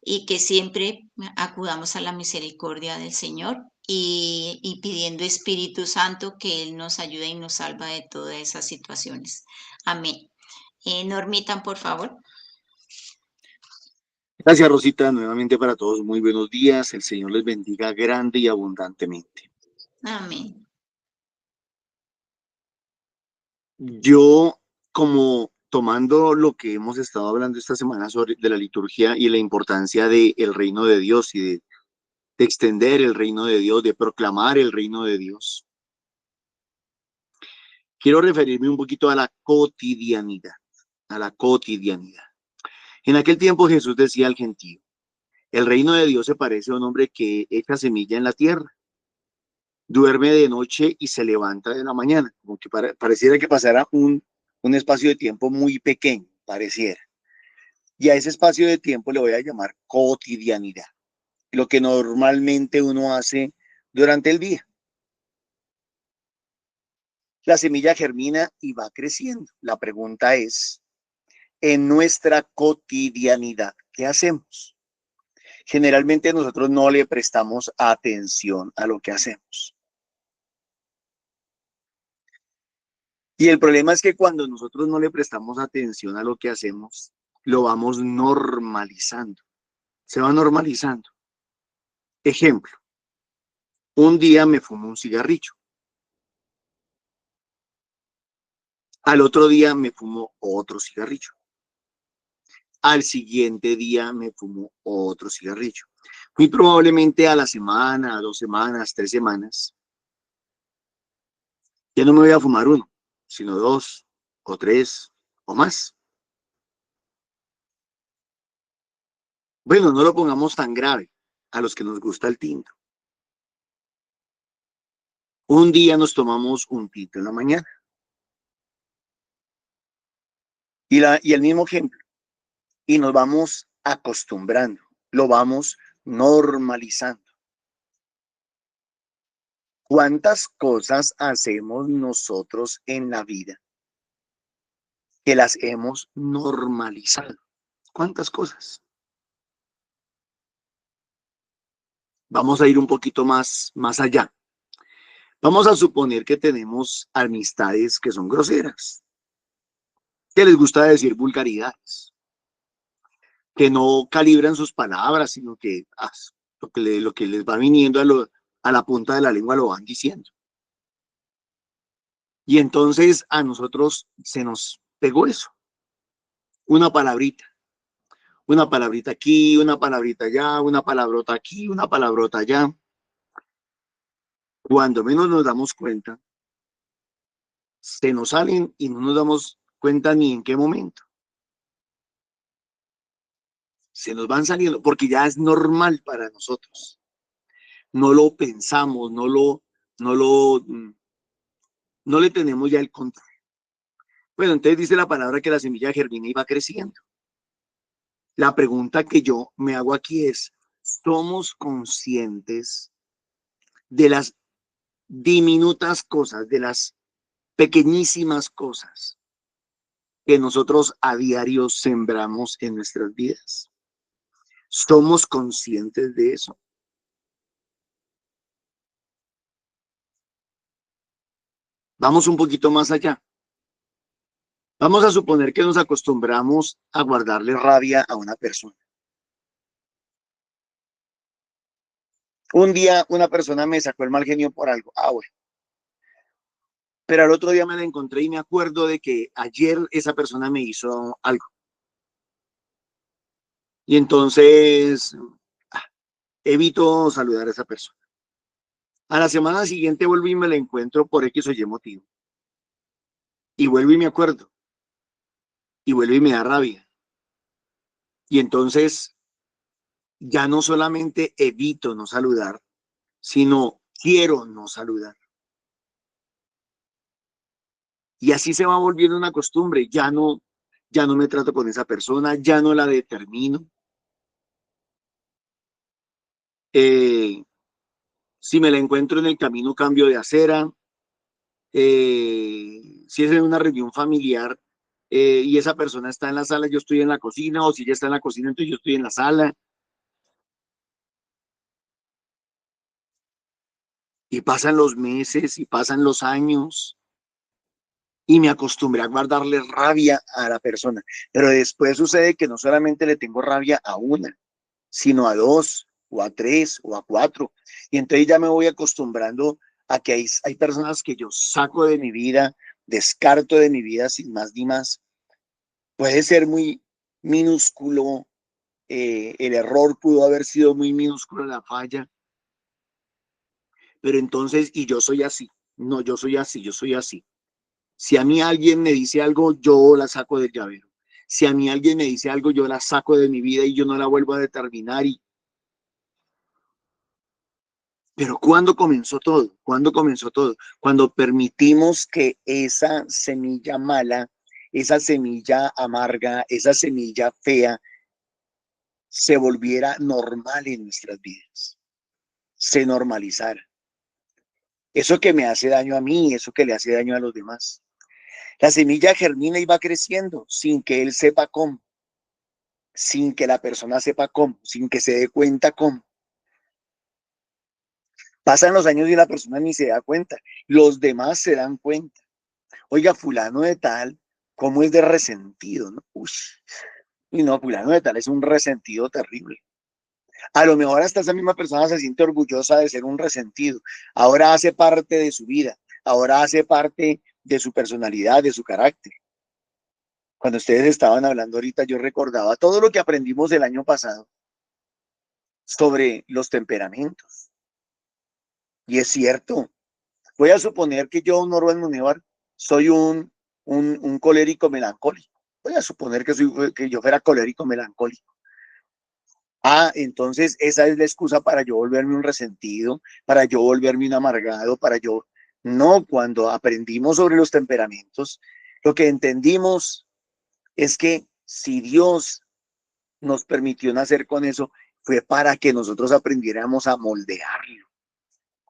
Y que siempre acudamos a la misericordia del Señor y pidiendo Espíritu Santo que Él nos ayude y nos salva de todas esas situaciones. Amén. Normita, por favor. Gracias, Rosita, nuevamente para todos. Muy buenos días. El Señor les bendiga grande y abundantemente. Amén. Yo, como tomando lo que hemos estado hablando esta semana de la liturgia y la importancia del reino de Dios y de extender el reino de Dios, de proclamar el reino de Dios, quiero referirme un poquito a la cotidianidad, a la cotidianidad. En aquel tiempo Jesús decía al gentío: el reino de Dios se parece a un hombre que echa semilla en la tierra, duerme de noche y se levanta de la mañana, como que pareciera que pasara un espacio de tiempo muy pequeño, pareciera. Y a ese espacio de tiempo le voy a llamar cotidianidad, lo que normalmente uno hace durante el día. La semilla germina y va creciendo. La pregunta es, en nuestra cotidianidad, ¿qué hacemos? Generalmente nosotros no le prestamos atención a lo que hacemos. Y el problema es que cuando nosotros no le prestamos atención a lo que hacemos, lo vamos normalizando. Se va normalizando. Ejemplo, un día me fumo un cigarrillo. Al otro día me fumo otro cigarrillo. Al siguiente día me fumo otro cigarrillo. Muy probablemente a la semana, a 2 semanas, 3 semanas, ya no me voy a fumar uno, sino 2 o 3 o más. Bueno, no lo pongamos tan grave a los que nos gusta el tinto. Un día nos tomamos un tinto en la mañana. Y el mismo ejemplo. Y nos vamos acostumbrando, lo vamos normalizando. ¿Cuántas cosas hacemos nosotros en la vida que las hemos normalizado? ¿Cuántas cosas? Vamos a ir un poquito más allá. Vamos a suponer que tenemos amistades que son groseras, que les gusta decir vulgaridades, que no calibran sus palabras, sino que lo que les va viniendo a la punta de la lengua lo van diciendo. Y entonces a nosotros se nos pegó eso. Una palabrita aquí, una palabrita allá, una palabrota aquí, una palabrota allá. Cuando menos nos damos cuenta, se nos salen y no nos damos cuenta ni en qué momento. Se nos van saliendo porque ya es normal para nosotros. No lo pensamos, no le tenemos ya el control. Bueno, entonces dice la palabra que la semilla germina y va creciendo. La pregunta que yo me hago aquí es, ¿somos conscientes de las diminutas cosas, de las pequeñísimas cosas que nosotros a diario sembramos en nuestras vidas? ¿Somos conscientes de eso? Vamos un poquito más allá. Vamos a suponer que nos acostumbramos a guardarle rabia a una persona. Un día una persona me sacó el mal genio por algo. Bueno. Pero al otro día me la encontré y me acuerdo de que ayer esa persona me hizo algo. Y entonces evito saludar a esa persona. A la semana siguiente vuelvo y me la encuentro por X o Y motivo. Y vuelvo y me acuerdo. Y vuelvo y me da rabia. Y entonces ya no solamente evito no saludar, sino quiero no saludar. Y así se va volviendo una costumbre. Ya no me trato con esa persona, ya no la determino. Si me la encuentro en el camino, cambio de acera. Si es en una reunión familiar y esa persona está en la sala, yo estoy en la cocina, o si ella está en la cocina, entonces yo estoy en la sala. Y pasan los meses y pasan los años y me acostumbré a guardarle rabia a la persona. Pero después sucede que no solamente le tengo rabia a una, sino a dos, o a tres, o a cuatro. Y entonces ya me voy acostumbrando a que hay personas que yo saco de mi vida, descarto de mi vida sin más ni más. Puede ser muy minúsculo, el error pudo haber sido muy minúsculo, la falla. Pero entonces, y yo soy así. No, yo soy así, yo soy así. Si a mí alguien me dice algo, yo la saco del llavero. Si a mí alguien me dice algo, yo la saco de mi vida y yo no la vuelvo a determinar. Pero ¿cuándo comenzó todo? ¿Cuándo comenzó todo? Cuando permitimos que esa semilla mala, esa semilla amarga, esa semilla fea, se volviera normal en nuestras vidas. Se normalizara. Eso que me hace daño a mí, eso que le hace daño a los demás. La semilla germina y va creciendo sin que él sepa cómo, sin que la persona sepa cómo, sin que se dé cuenta cómo. Pasan los años y la persona ni se da cuenta. Los demás se dan cuenta. Oiga, fulano de tal, ¿cómo es de resentido? ¿No? Uy, y no, fulano de tal es un resentido terrible. A lo mejor hasta esa misma persona se siente orgullosa de ser un resentido. Ahora hace parte de su vida, ahora hace parte de su personalidad, de su carácter. Cuando ustedes estaban hablando ahorita, yo recordaba todo lo que aprendimos el año pasado sobre los temperamentos. Y es cierto, voy a suponer que yo, Norman Munevar, soy un colérico melancólico. Voy a suponer que yo fuera colérico melancólico. Entonces esa es la excusa para yo volverme un resentido, para yo volverme un amargado, para yo No, cuando aprendimos sobre los temperamentos, lo que entendimos es que si Dios nos permitió nacer con eso, fue para que nosotros aprendiéramos a moldearlo,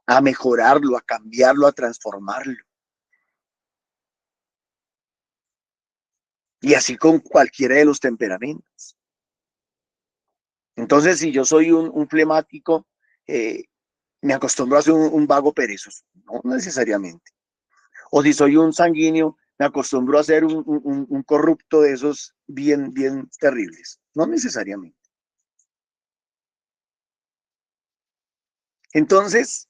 a mejorarlo, a cambiarlo, a transformarlo. Y así con cualquiera de los temperamentos. Entonces, si yo soy un flemático, me acostumbro a ser un vago perezoso, no necesariamente. O si soy un sanguíneo, me acostumbro a ser un corrupto de esos bien terribles, no necesariamente. Entonces,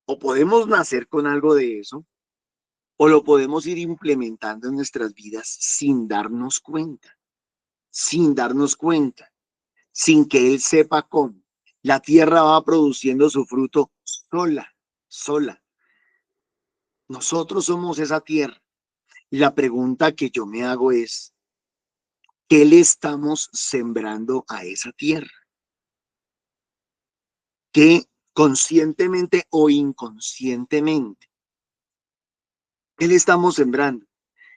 o podemos nacer con algo de eso, o lo podemos ir implementando en nuestras vidas sin darnos cuenta, sin que Él sepa cómo. La tierra va produciendo su fruto sola. Nosotros somos esa tierra. Y la pregunta que yo me hago es, ¿qué le estamos sembrando a esa tierra? ¿Qué conscientemente o inconscientemente? ¿Qué le estamos sembrando?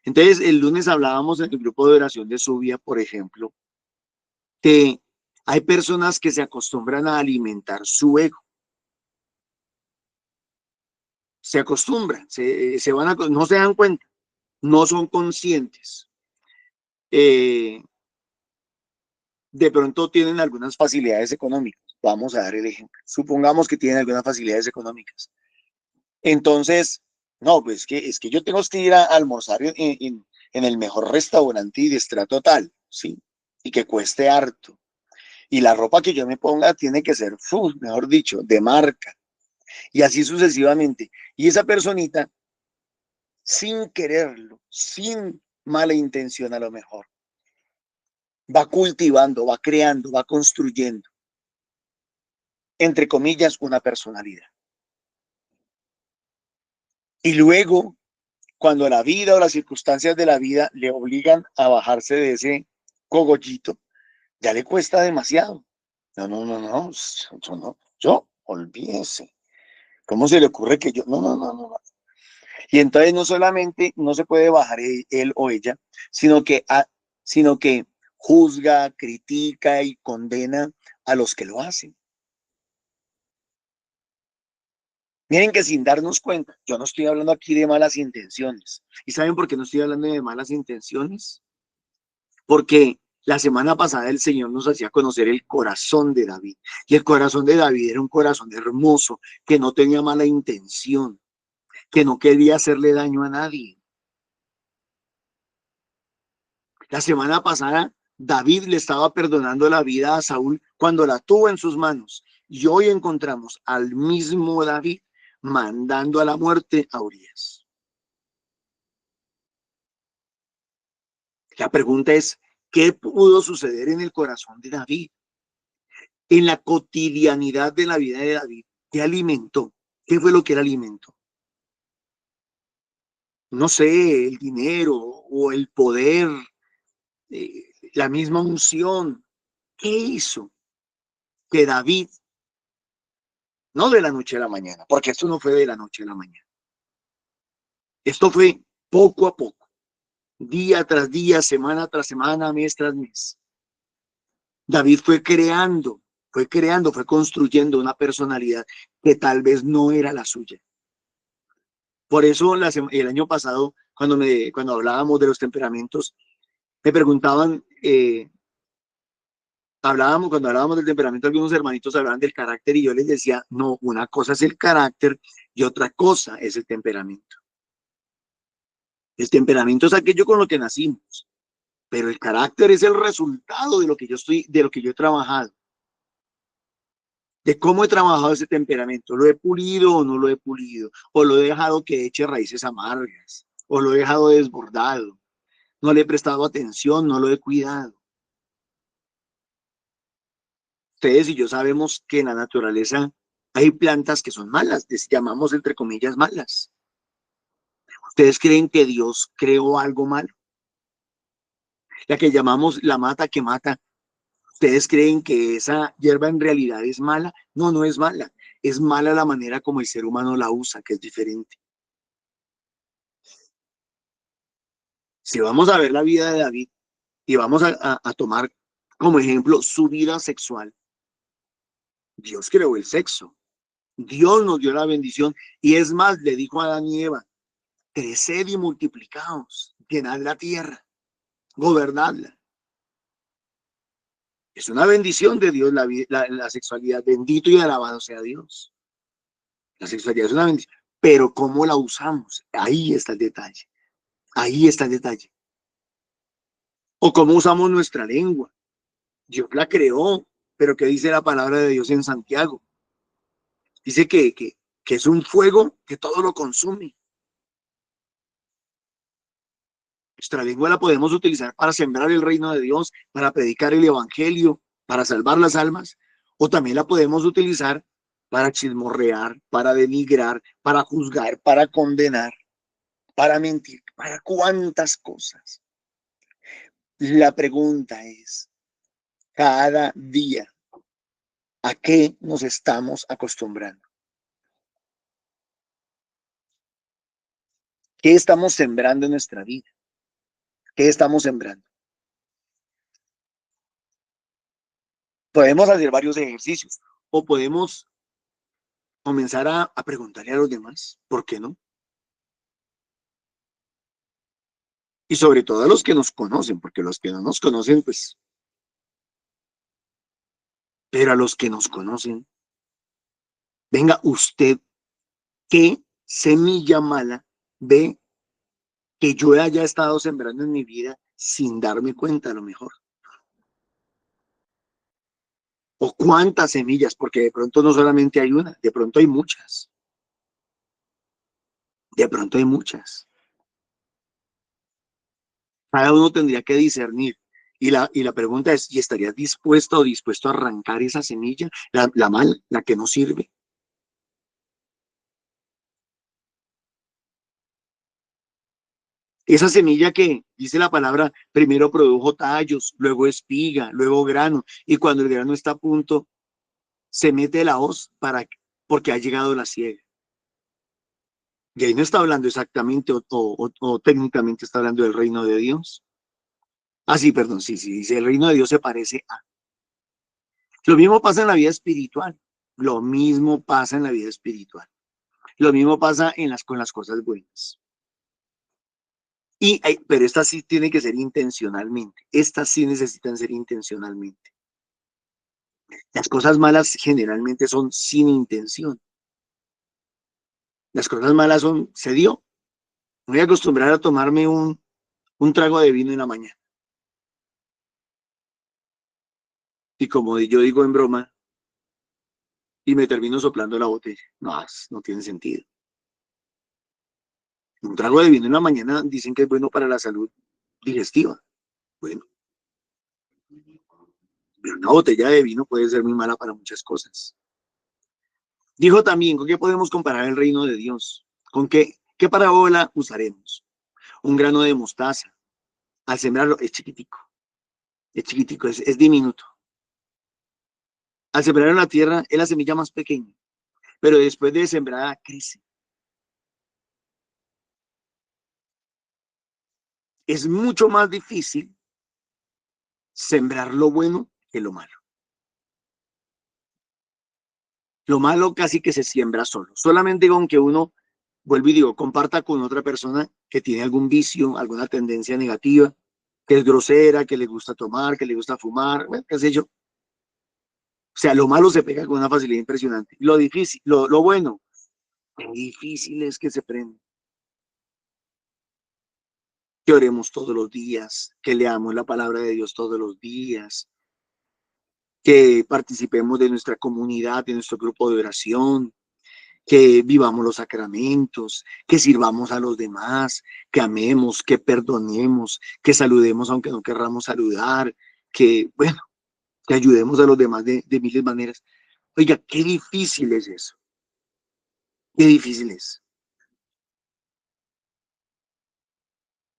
Entonces, el lunes hablábamos en el grupo de oración de Subia, por ejemplo, que hay personas que se acostumbran a alimentar su ego. Se acostumbran, no se dan cuenta, no son conscientes. De pronto tienen algunas facilidades económicas. Vamos a dar el ejemplo. Supongamos que tienen algunas facilidades económicas. Entonces, no, pues es que yo tengo que ir a almorzar en el mejor restaurante y de estrato tal, ¿sí? Y que cueste harto. Y la ropa que yo me ponga tiene que ser, mejor dicho, de marca. Y así sucesivamente. Y esa personita, sin quererlo, sin mala intención a lo mejor, va cultivando, va creando, va construyendo, entre comillas, una personalidad. Y luego, cuando la vida o las circunstancias de la vida le obligan a bajarse de ese cogollito, ya le cuesta demasiado. Yo, olvídese. ¿Cómo se le ocurre que yo? No. Y entonces no solamente no se puede bajar él o ella, sino que juzga, critica y condena a los que lo hacen. Miren que sin darnos cuenta, yo no estoy hablando aquí de malas intenciones. ¿Y saben por qué no estoy hablando de malas intenciones? Porque la semana pasada el Señor nos hacía conocer el corazón de David. Y el corazón de David era un corazón hermoso, que no tenía mala intención, que no quería hacerle daño a nadie. La semana pasada David le estaba perdonando la vida a Saúl cuando la tuvo en sus manos. Y hoy encontramos al mismo David mandando a la muerte a Urías. La pregunta es, ¿qué pudo suceder en el corazón de David? En la cotidianidad de la vida de David, ¿qué alimentó? ¿Qué fue lo que él alimentó? No sé, el dinero o el poder, la misma unción. ¿Qué hizo que David, no de la noche a la mañana, porque esto no fue de la noche a la mañana, esto fue poco a poco, día tras día, semana tras semana, mes tras mes. David fue construyendo una personalidad que tal vez no era la suya. Por eso el año pasado, cuando hablábamos de los temperamentos, me preguntaban, cuando hablábamos del temperamento, algunos hermanitos hablaban del carácter y yo les decía, no, una cosa es el carácter y otra cosa es el temperamento. El temperamento es aquello con lo que nacimos, pero el carácter es el resultado de lo que yo he trabajado. De cómo he trabajado ese temperamento, ¿lo he pulido o no lo he pulido? ¿O lo he dejado que eche raíces amargas? ¿O lo he dejado desbordado? ¿No le he prestado atención? ¿No lo he cuidado? Ustedes y yo sabemos que en la naturaleza hay plantas que son malas, les llamamos entre comillas malas. ¿Ustedes creen que Dios creó algo malo? La que llamamos la mata que mata, ¿ustedes creen que esa hierba en realidad es mala? No, no es mala. es mala la manera como el ser humano la usa, que es diferente. Si vamos a ver la vida de David y vamos a tomar como ejemplo su vida sexual, Dios creó el sexo. Dios nos dio la bendición y es más, le dijo a Adán y Eva, creced y multiplicaos, llenad la tierra, gobernadla. Es una bendición de Dios la sexualidad. Bendito y alabado sea Dios. La sexualidad es una bendición. Pero ¿cómo la usamos? Ahí está el detalle. Ahí está el detalle. O cómo usamos nuestra lengua. Dios la creó, pero ¿qué dice la palabra de Dios en Santiago? Dice que es un fuego que todo lo consume. Nuestra lengua la podemos utilizar para sembrar el reino de Dios, para predicar el evangelio, para salvar las almas, o también la podemos utilizar para chismorrear, para denigrar, para juzgar, para condenar, para mentir, para cuántas cosas. La pregunta es, cada día, ¿a qué nos estamos acostumbrando? ¿Qué estamos sembrando en nuestra vida? ¿Qué estamos sembrando? Podemos hacer varios ejercicios o podemos comenzar a preguntarle a los demás, ¿por qué no? Y sobre todo a los que nos conocen, porque los que no nos conocen, pues, pero a los que nos conocen, venga, usted, ¿qué semilla mala ve que yo haya estado sembrando en mi vida sin darme cuenta a lo mejor? ¿O cuántas semillas? Porque de pronto no solamente hay una, de pronto hay muchas. De pronto hay muchas. Cada uno tendría que discernir. Y la pregunta es, ¿y estarías dispuesto o dispuesto a arrancar esa semilla, la mala, la que no sirve? Esa semilla que, dice la palabra, primero produjo tallos, luego espiga, luego grano, y cuando el grano está a punto, se mete la hoz porque ha llegado la siega. Y ahí no está hablando exactamente o técnicamente está hablando del reino de Dios. Ah, sí, perdón, sí, dice el reino de Dios se parece a. Lo mismo pasa en la vida espiritual. Lo mismo pasa en la vida espiritual. Lo mismo pasa con las cosas buenas. Pero estas sí tienen que ser intencionalmente. Estas sí necesitan ser intencionalmente. Las cosas malas generalmente son sin intención. Las cosas malas se dio. Me voy a acostumbrar a tomarme un trago de vino en la mañana. Y como yo digo en broma, y me termino soplando la botella. No tiene sentido. Un trago de vino en la mañana dicen que es bueno para la salud digestiva. Bueno, pero una botella de vino puede ser muy mala para muchas cosas. Dijo también, ¿con qué podemos comparar el reino de Dios? ¿Con qué parábola usaremos? Un grano de mostaza. Al sembrarlo es chiquitico. Es chiquitico, es diminuto. Al sembrar en la tierra es la semilla más pequeña, pero después de sembrada crece. Es mucho más difícil sembrar lo bueno que lo malo. Lo malo casi que se siembra solo. Solamente con que uno, vuelvo y digo, comparta con otra persona que tiene algún vicio, alguna tendencia negativa, que es grosera, que le gusta tomar, que le gusta fumar, bueno, qué sé yo. O sea, lo malo se pega con una facilidad impresionante. Lo difícil, lo bueno, lo difícil es que se prenda. Que oremos todos los días, que leamos la palabra de Dios todos los días, que participemos de nuestra comunidad, de nuestro grupo de oración, que vivamos los sacramentos, que sirvamos a los demás, que amemos, que perdonemos, que saludemos aunque no querramos saludar, que, bueno, que ayudemos a los demás de miles de maneras. Oiga, qué difícil es eso. Qué difícil es.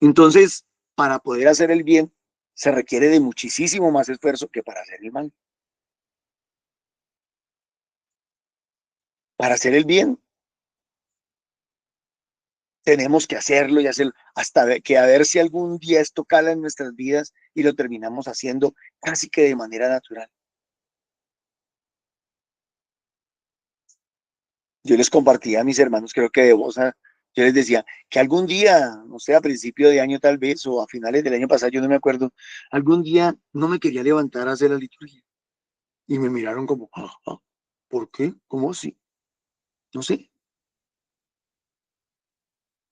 Entonces, para poder hacer el bien, se requiere de muchísimo más esfuerzo que para hacer el mal. Para hacer el bien, tenemos que hacerlo y hacerlo hasta que a ver si algún día esto cala en nuestras vidas y lo terminamos haciendo casi que de manera natural. Yo les compartía a mis hermanos, creo que de Bosa, yo les decía que algún día, no sé, a principio de año tal vez, o a finales del año pasado, yo no me acuerdo, algún día no me quería levantar a hacer la liturgia. Y me miraron como, ¿por qué? ¿Cómo así? No sé.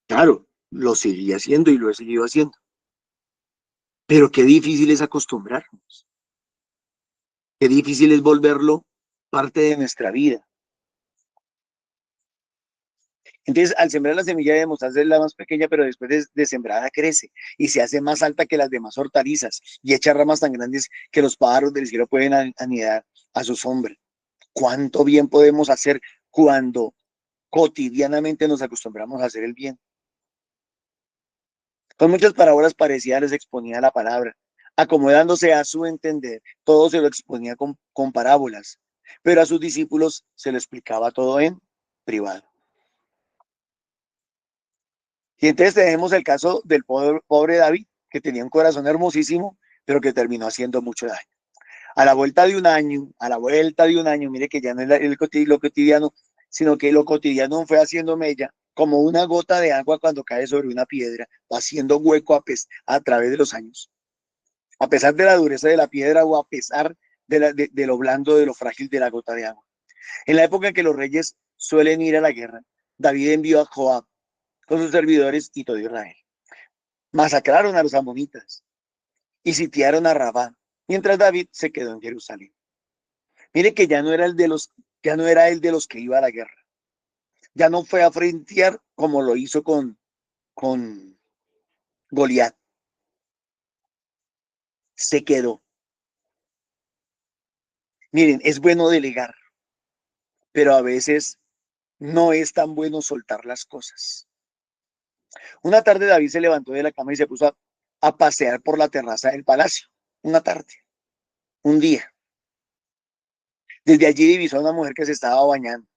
Claro, lo seguí haciendo y lo he seguido haciendo. Pero qué difícil es acostumbrarnos. Qué difícil es volverlo parte de nuestra vida. Entonces, al sembrar la semilla de mostaza es la más pequeña, pero después de sembrada crece y se hace más alta que las demás hortalizas y echa ramas tan grandes que los pájaros del cielo pueden anidar a su sombra. ¿Cuánto bien podemos hacer cuando cotidianamente nos acostumbramos a hacer el bien? Con muchas parábolas parecidas les exponía la palabra, acomodándose a su entender, todo se lo exponía con parábolas, pero a sus discípulos se lo explicaba todo en privado. Y entonces tenemos el caso del pobre David, que tenía un corazón hermosísimo, pero que terminó haciendo mucho daño. A la vuelta de un año, mire que ya no es lo cotidiano, sino que lo cotidiano fue haciendo mella, como una gota de agua cuando cae sobre una piedra, va haciendo hueco a través de los años. A pesar de la dureza de la piedra o a pesar de lo blando, de lo frágil de la gota de agua. En la época en que los reyes suelen ir a la guerra, David envió a Joab con sus servidores y todo Israel. Masacraron a los amonitas y sitiaron a Rabá, mientras David se quedó en Jerusalén. Mire que ya no era él de los que iba a la guerra. Ya no fue a frentear como lo hizo con Goliat. Se quedó. Miren, es bueno delegar, pero a veces no es tan bueno soltar las cosas. Una tarde David se levantó de la cama y se puso a pasear por la terraza del palacio. Una tarde, un día. Desde allí divisó a una mujer que se estaba bañando,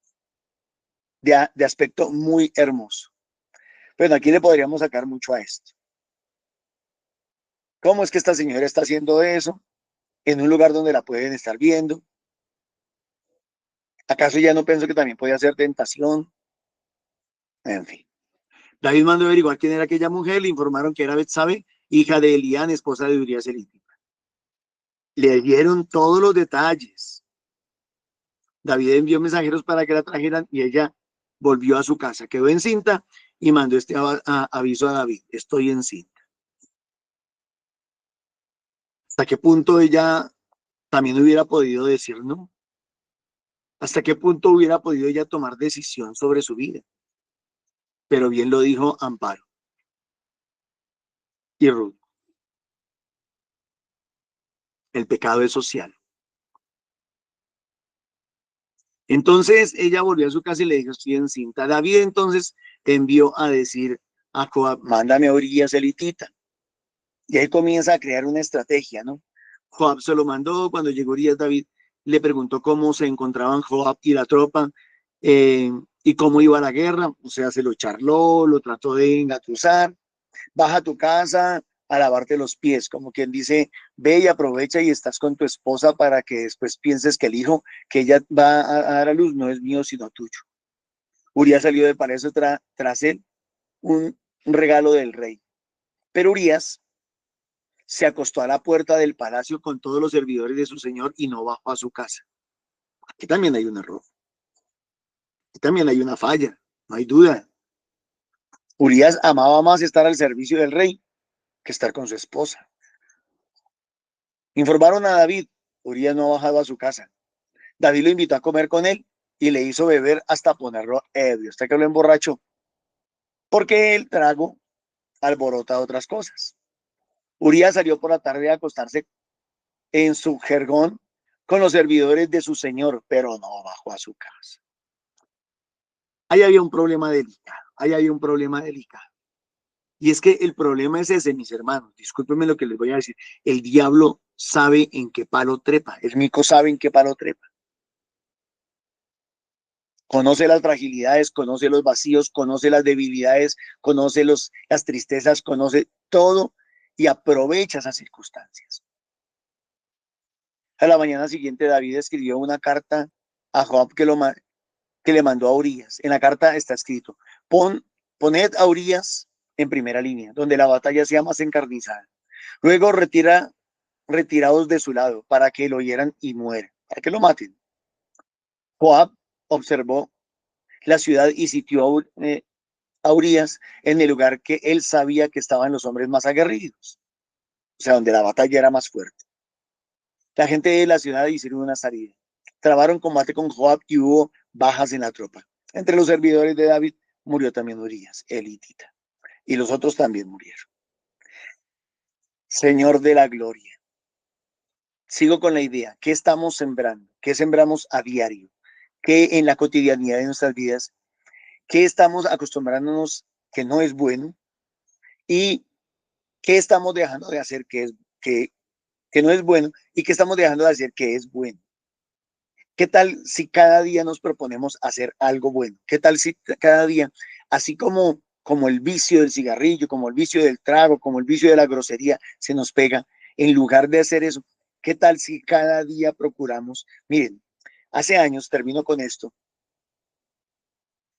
de aspecto muy hermoso. Bueno, aquí le podríamos sacar mucho a esto. ¿Cómo es que esta señora está haciendo eso en un lugar donde la pueden estar viendo? ¿Acaso ya no pensó que también podía ser tentación? En fin. David mandó averiguar quién era aquella mujer, le informaron que era Betsabe, hija de Elián, esposa de Urías elitita. Le dieron todos los detalles. David envió mensajeros para que la trajeran y ella volvió a su casa, quedó encinta y mandó este aviso a David: estoy encinta. ¿Hasta qué punto ella también hubiera podido decir no? ¿Hasta qué punto hubiera podido ella tomar decisión sobre su vida? Pero bien lo dijo Amparo y Ruth. El pecado es social. Entonces ella volvió a su casa y le dijo: estoy encinta. David entonces envió a decir a Joab: mándame a Urías elitita. Y ahí comienza a crear una estrategia, ¿no? Joab se lo mandó. Cuando llegó Urías, David le preguntó cómo se encontraban Joab y la tropa y cómo iba la guerra. O sea, se lo charló, lo trató de engatusar. Baja a tu casa a lavarte los pies, como quien dice: ve y aprovecha y estás con tu esposa para que después pienses que el hijo que ella va a dar a luz no es mío sino tuyo. Urías salió de palacio tras él un regalo del rey, pero Urías se acostó a la puerta del palacio con todos los servidores de su señor y no bajó a su casa. Aquí también hay un error, aquí también hay una falla, no hay duda. Urías amaba más estar al servicio del rey que estar con su esposa. Informaron a David: Urías no ha bajado a su casa. David lo invitó a comer con él y le hizo beber hasta ponerlo ebrio, hasta que lo emborrachó, porque el trago alborota otras cosas. Urías salió por la tarde a acostarse en su jergón con los servidores de su señor, pero no bajó a su casa. Ahí había un problema delicado. Y es que el problema es ese, mis hermanos. Discúlpenme lo que les voy a decir. El diablo sabe en qué palo trepa. El mico sabe en qué palo trepa. Conoce las fragilidades, conoce los vacíos, conoce las debilidades, conoce las tristezas, conoce todo y aprovecha esas circunstancias. A la mañana siguiente David escribió una carta a Joab que le mandó a Urías. En la carta está escrito: poned a Urías en primera línea, donde la batalla sea más encarnizada. Luego retirados de su lado para que lo hieran y mueran, para que lo maten. Joab observó la ciudad y sitió a Urías en el lugar que él sabía que estaban los hombres más aguerridos, o sea, donde la batalla era más fuerte. La gente de la ciudad hicieron una salida, trabaron combate con Joab y hubo bajas en la tropa. Entre los servidores de David murió también Urías, el hitita, y los otros también murieron. Señor de la gloria, sigo con la idea: ¿qué estamos sembrando? ¿Qué sembramos a diario? ¿Qué en la cotidianidad de nuestras vidas? ¿Qué estamos acostumbrándonos que no es bueno? ¿Y qué estamos dejando de hacer que no es bueno? ¿Y qué estamos dejando de hacer que es bueno? ¿Qué tal si cada día nos proponemos hacer algo bueno? ¿Qué tal si cada día, así como el vicio del cigarrillo, como el vicio del trago, como el vicio de la grosería se nos pega, en lugar de hacer eso, qué tal si cada día procuramos? Miren, hace años, termino con esto,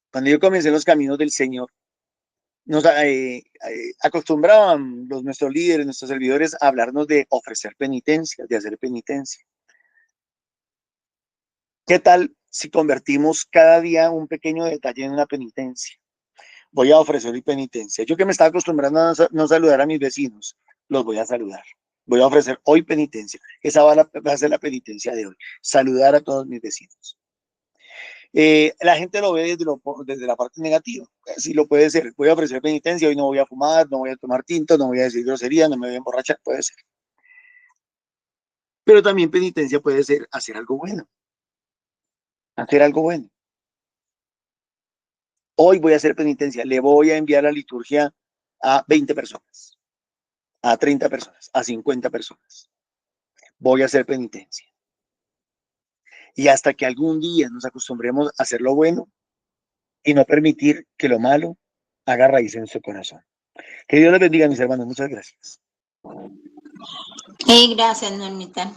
cuando yo comencé los caminos del Señor, nos acostumbraban nuestros líderes, nuestros servidores, a hablarnos de ofrecer penitencia, de hacer penitencia. ¿Qué tal si convertimos cada día un pequeño detalle en una penitencia? Voy a ofrecer mi penitencia. Yo que me estaba acostumbrando a no saludar a mis vecinos, los voy a saludar. Voy a ofrecer hoy penitencia. Esa va a ser la penitencia de hoy. Saludar a todos mis vecinos. La gente lo ve desde la parte negativa. Sí lo puede ser. Voy a ofrecer penitencia, hoy no voy a fumar, no voy a tomar tinto, no voy a decir grosería, no me voy a emborrachar, puede ser. Pero también penitencia puede ser hacer algo bueno. Hacer algo bueno. Hoy voy a hacer penitencia, le voy a enviar la liturgia a 20 personas, a 30 personas, a 50 personas. Voy a hacer penitencia. Y hasta que algún día nos acostumbremos a hacer lo bueno y no permitir que lo malo haga raíz en su corazón. Que Dios les bendiga, mis hermanos. Muchas gracias. Gracias, Normita.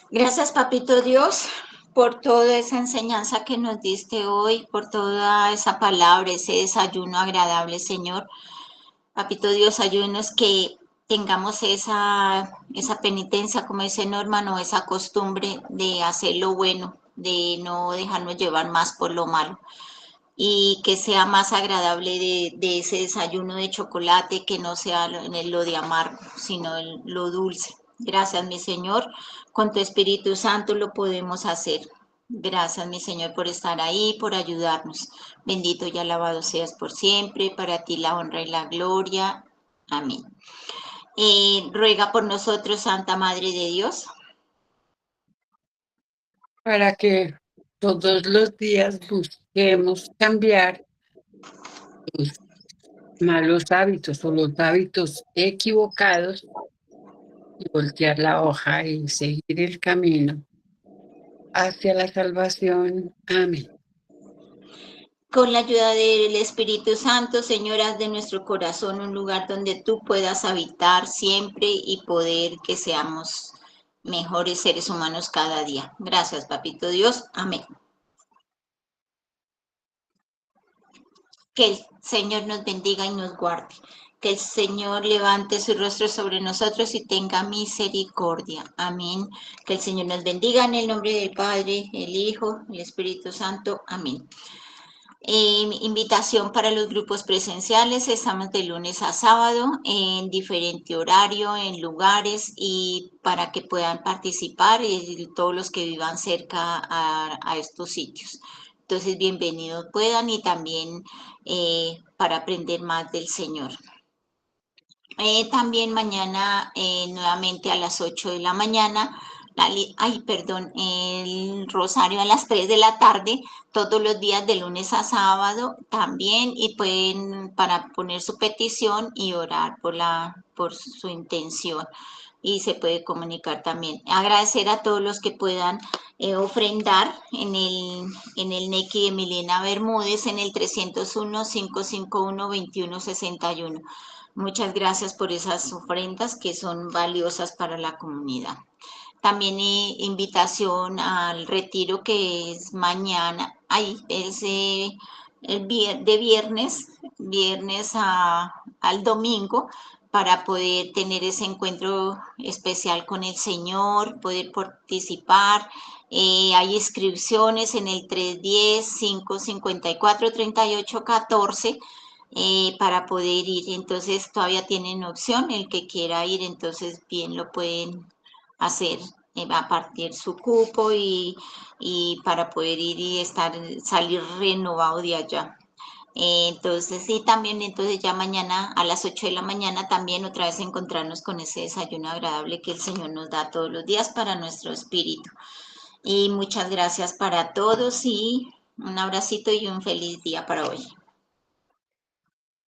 Gracias, Papito Dios, por toda esa enseñanza que nos diste hoy, por toda esa palabra, ese desayuno agradable, Señor. Papito Dios, ayúdenos que tengamos esa penitencia, como dice Norma, no esa costumbre de hacer lo bueno, de no dejarnos llevar más por lo malo. Y que sea más agradable de ese desayuno de chocolate, que no sea lo de amargo, sino lo dulce. Gracias, mi Señor. Con tu Espíritu Santo lo podemos hacer. Gracias, mi Señor, por estar ahí, por ayudarnos. Bendito y alabado seas por siempre. Para ti la honra y la gloria. Amén. Ruega por nosotros, Santa Madre de Dios, para que todos los días busquemos cambiar los malos hábitos o los hábitos equivocados y voltear la hoja y seguir el camino hacia la salvación. Amén. con la ayuda del Espíritu Santo, Señor, haz de nuestro corazón un lugar donde tú puedas habitar siempre y poder que seamos mejores seres humanos cada día. Gracias, Papito Dios. Amén. Que el Señor nos bendiga y nos guarde. Que el Señor levante su rostro sobre nosotros y tenga misericordia. Amén. Que el Señor nos bendiga en el nombre del Padre, el Hijo, el Espíritu Santo. Amén. Invitación para los grupos presenciales. Estamos de lunes a sábado en diferente horario, en lugares, y para que puedan participar todos los que vivan cerca a estos sitios. Entonces, bienvenidos puedan, y también para aprender más del Señor. También mañana, nuevamente a las 8 de la mañana, el rosario a las 3 de la tarde, todos los días de lunes a sábado también, y pueden para poner su petición y orar por su intención. y se puede comunicar también. Agradecer a todos los que puedan ofrendar en el NECI de Milena Bermúdez en el 301-551-2161. Muchas gracias por esas ofrendas que son valiosas para la comunidad. También invitación al retiro que es mañana, es de viernes al domingo, para poder tener ese encuentro especial con el Señor, poder participar. Hay inscripciones en el 310-554-3814 para poder ir. Entonces todavía tienen opción, el que quiera ir, entonces bien lo pueden hacer. Va a partir su cupo y para poder ir y salir renovado de allá. Entonces, sí, también, entonces ya mañana a las 8 de la mañana también otra vez encontrarnos con ese desayuno agradable que el Señor nos da todos los días para nuestro espíritu. Y muchas gracias para todos y un abracito y un feliz día para hoy.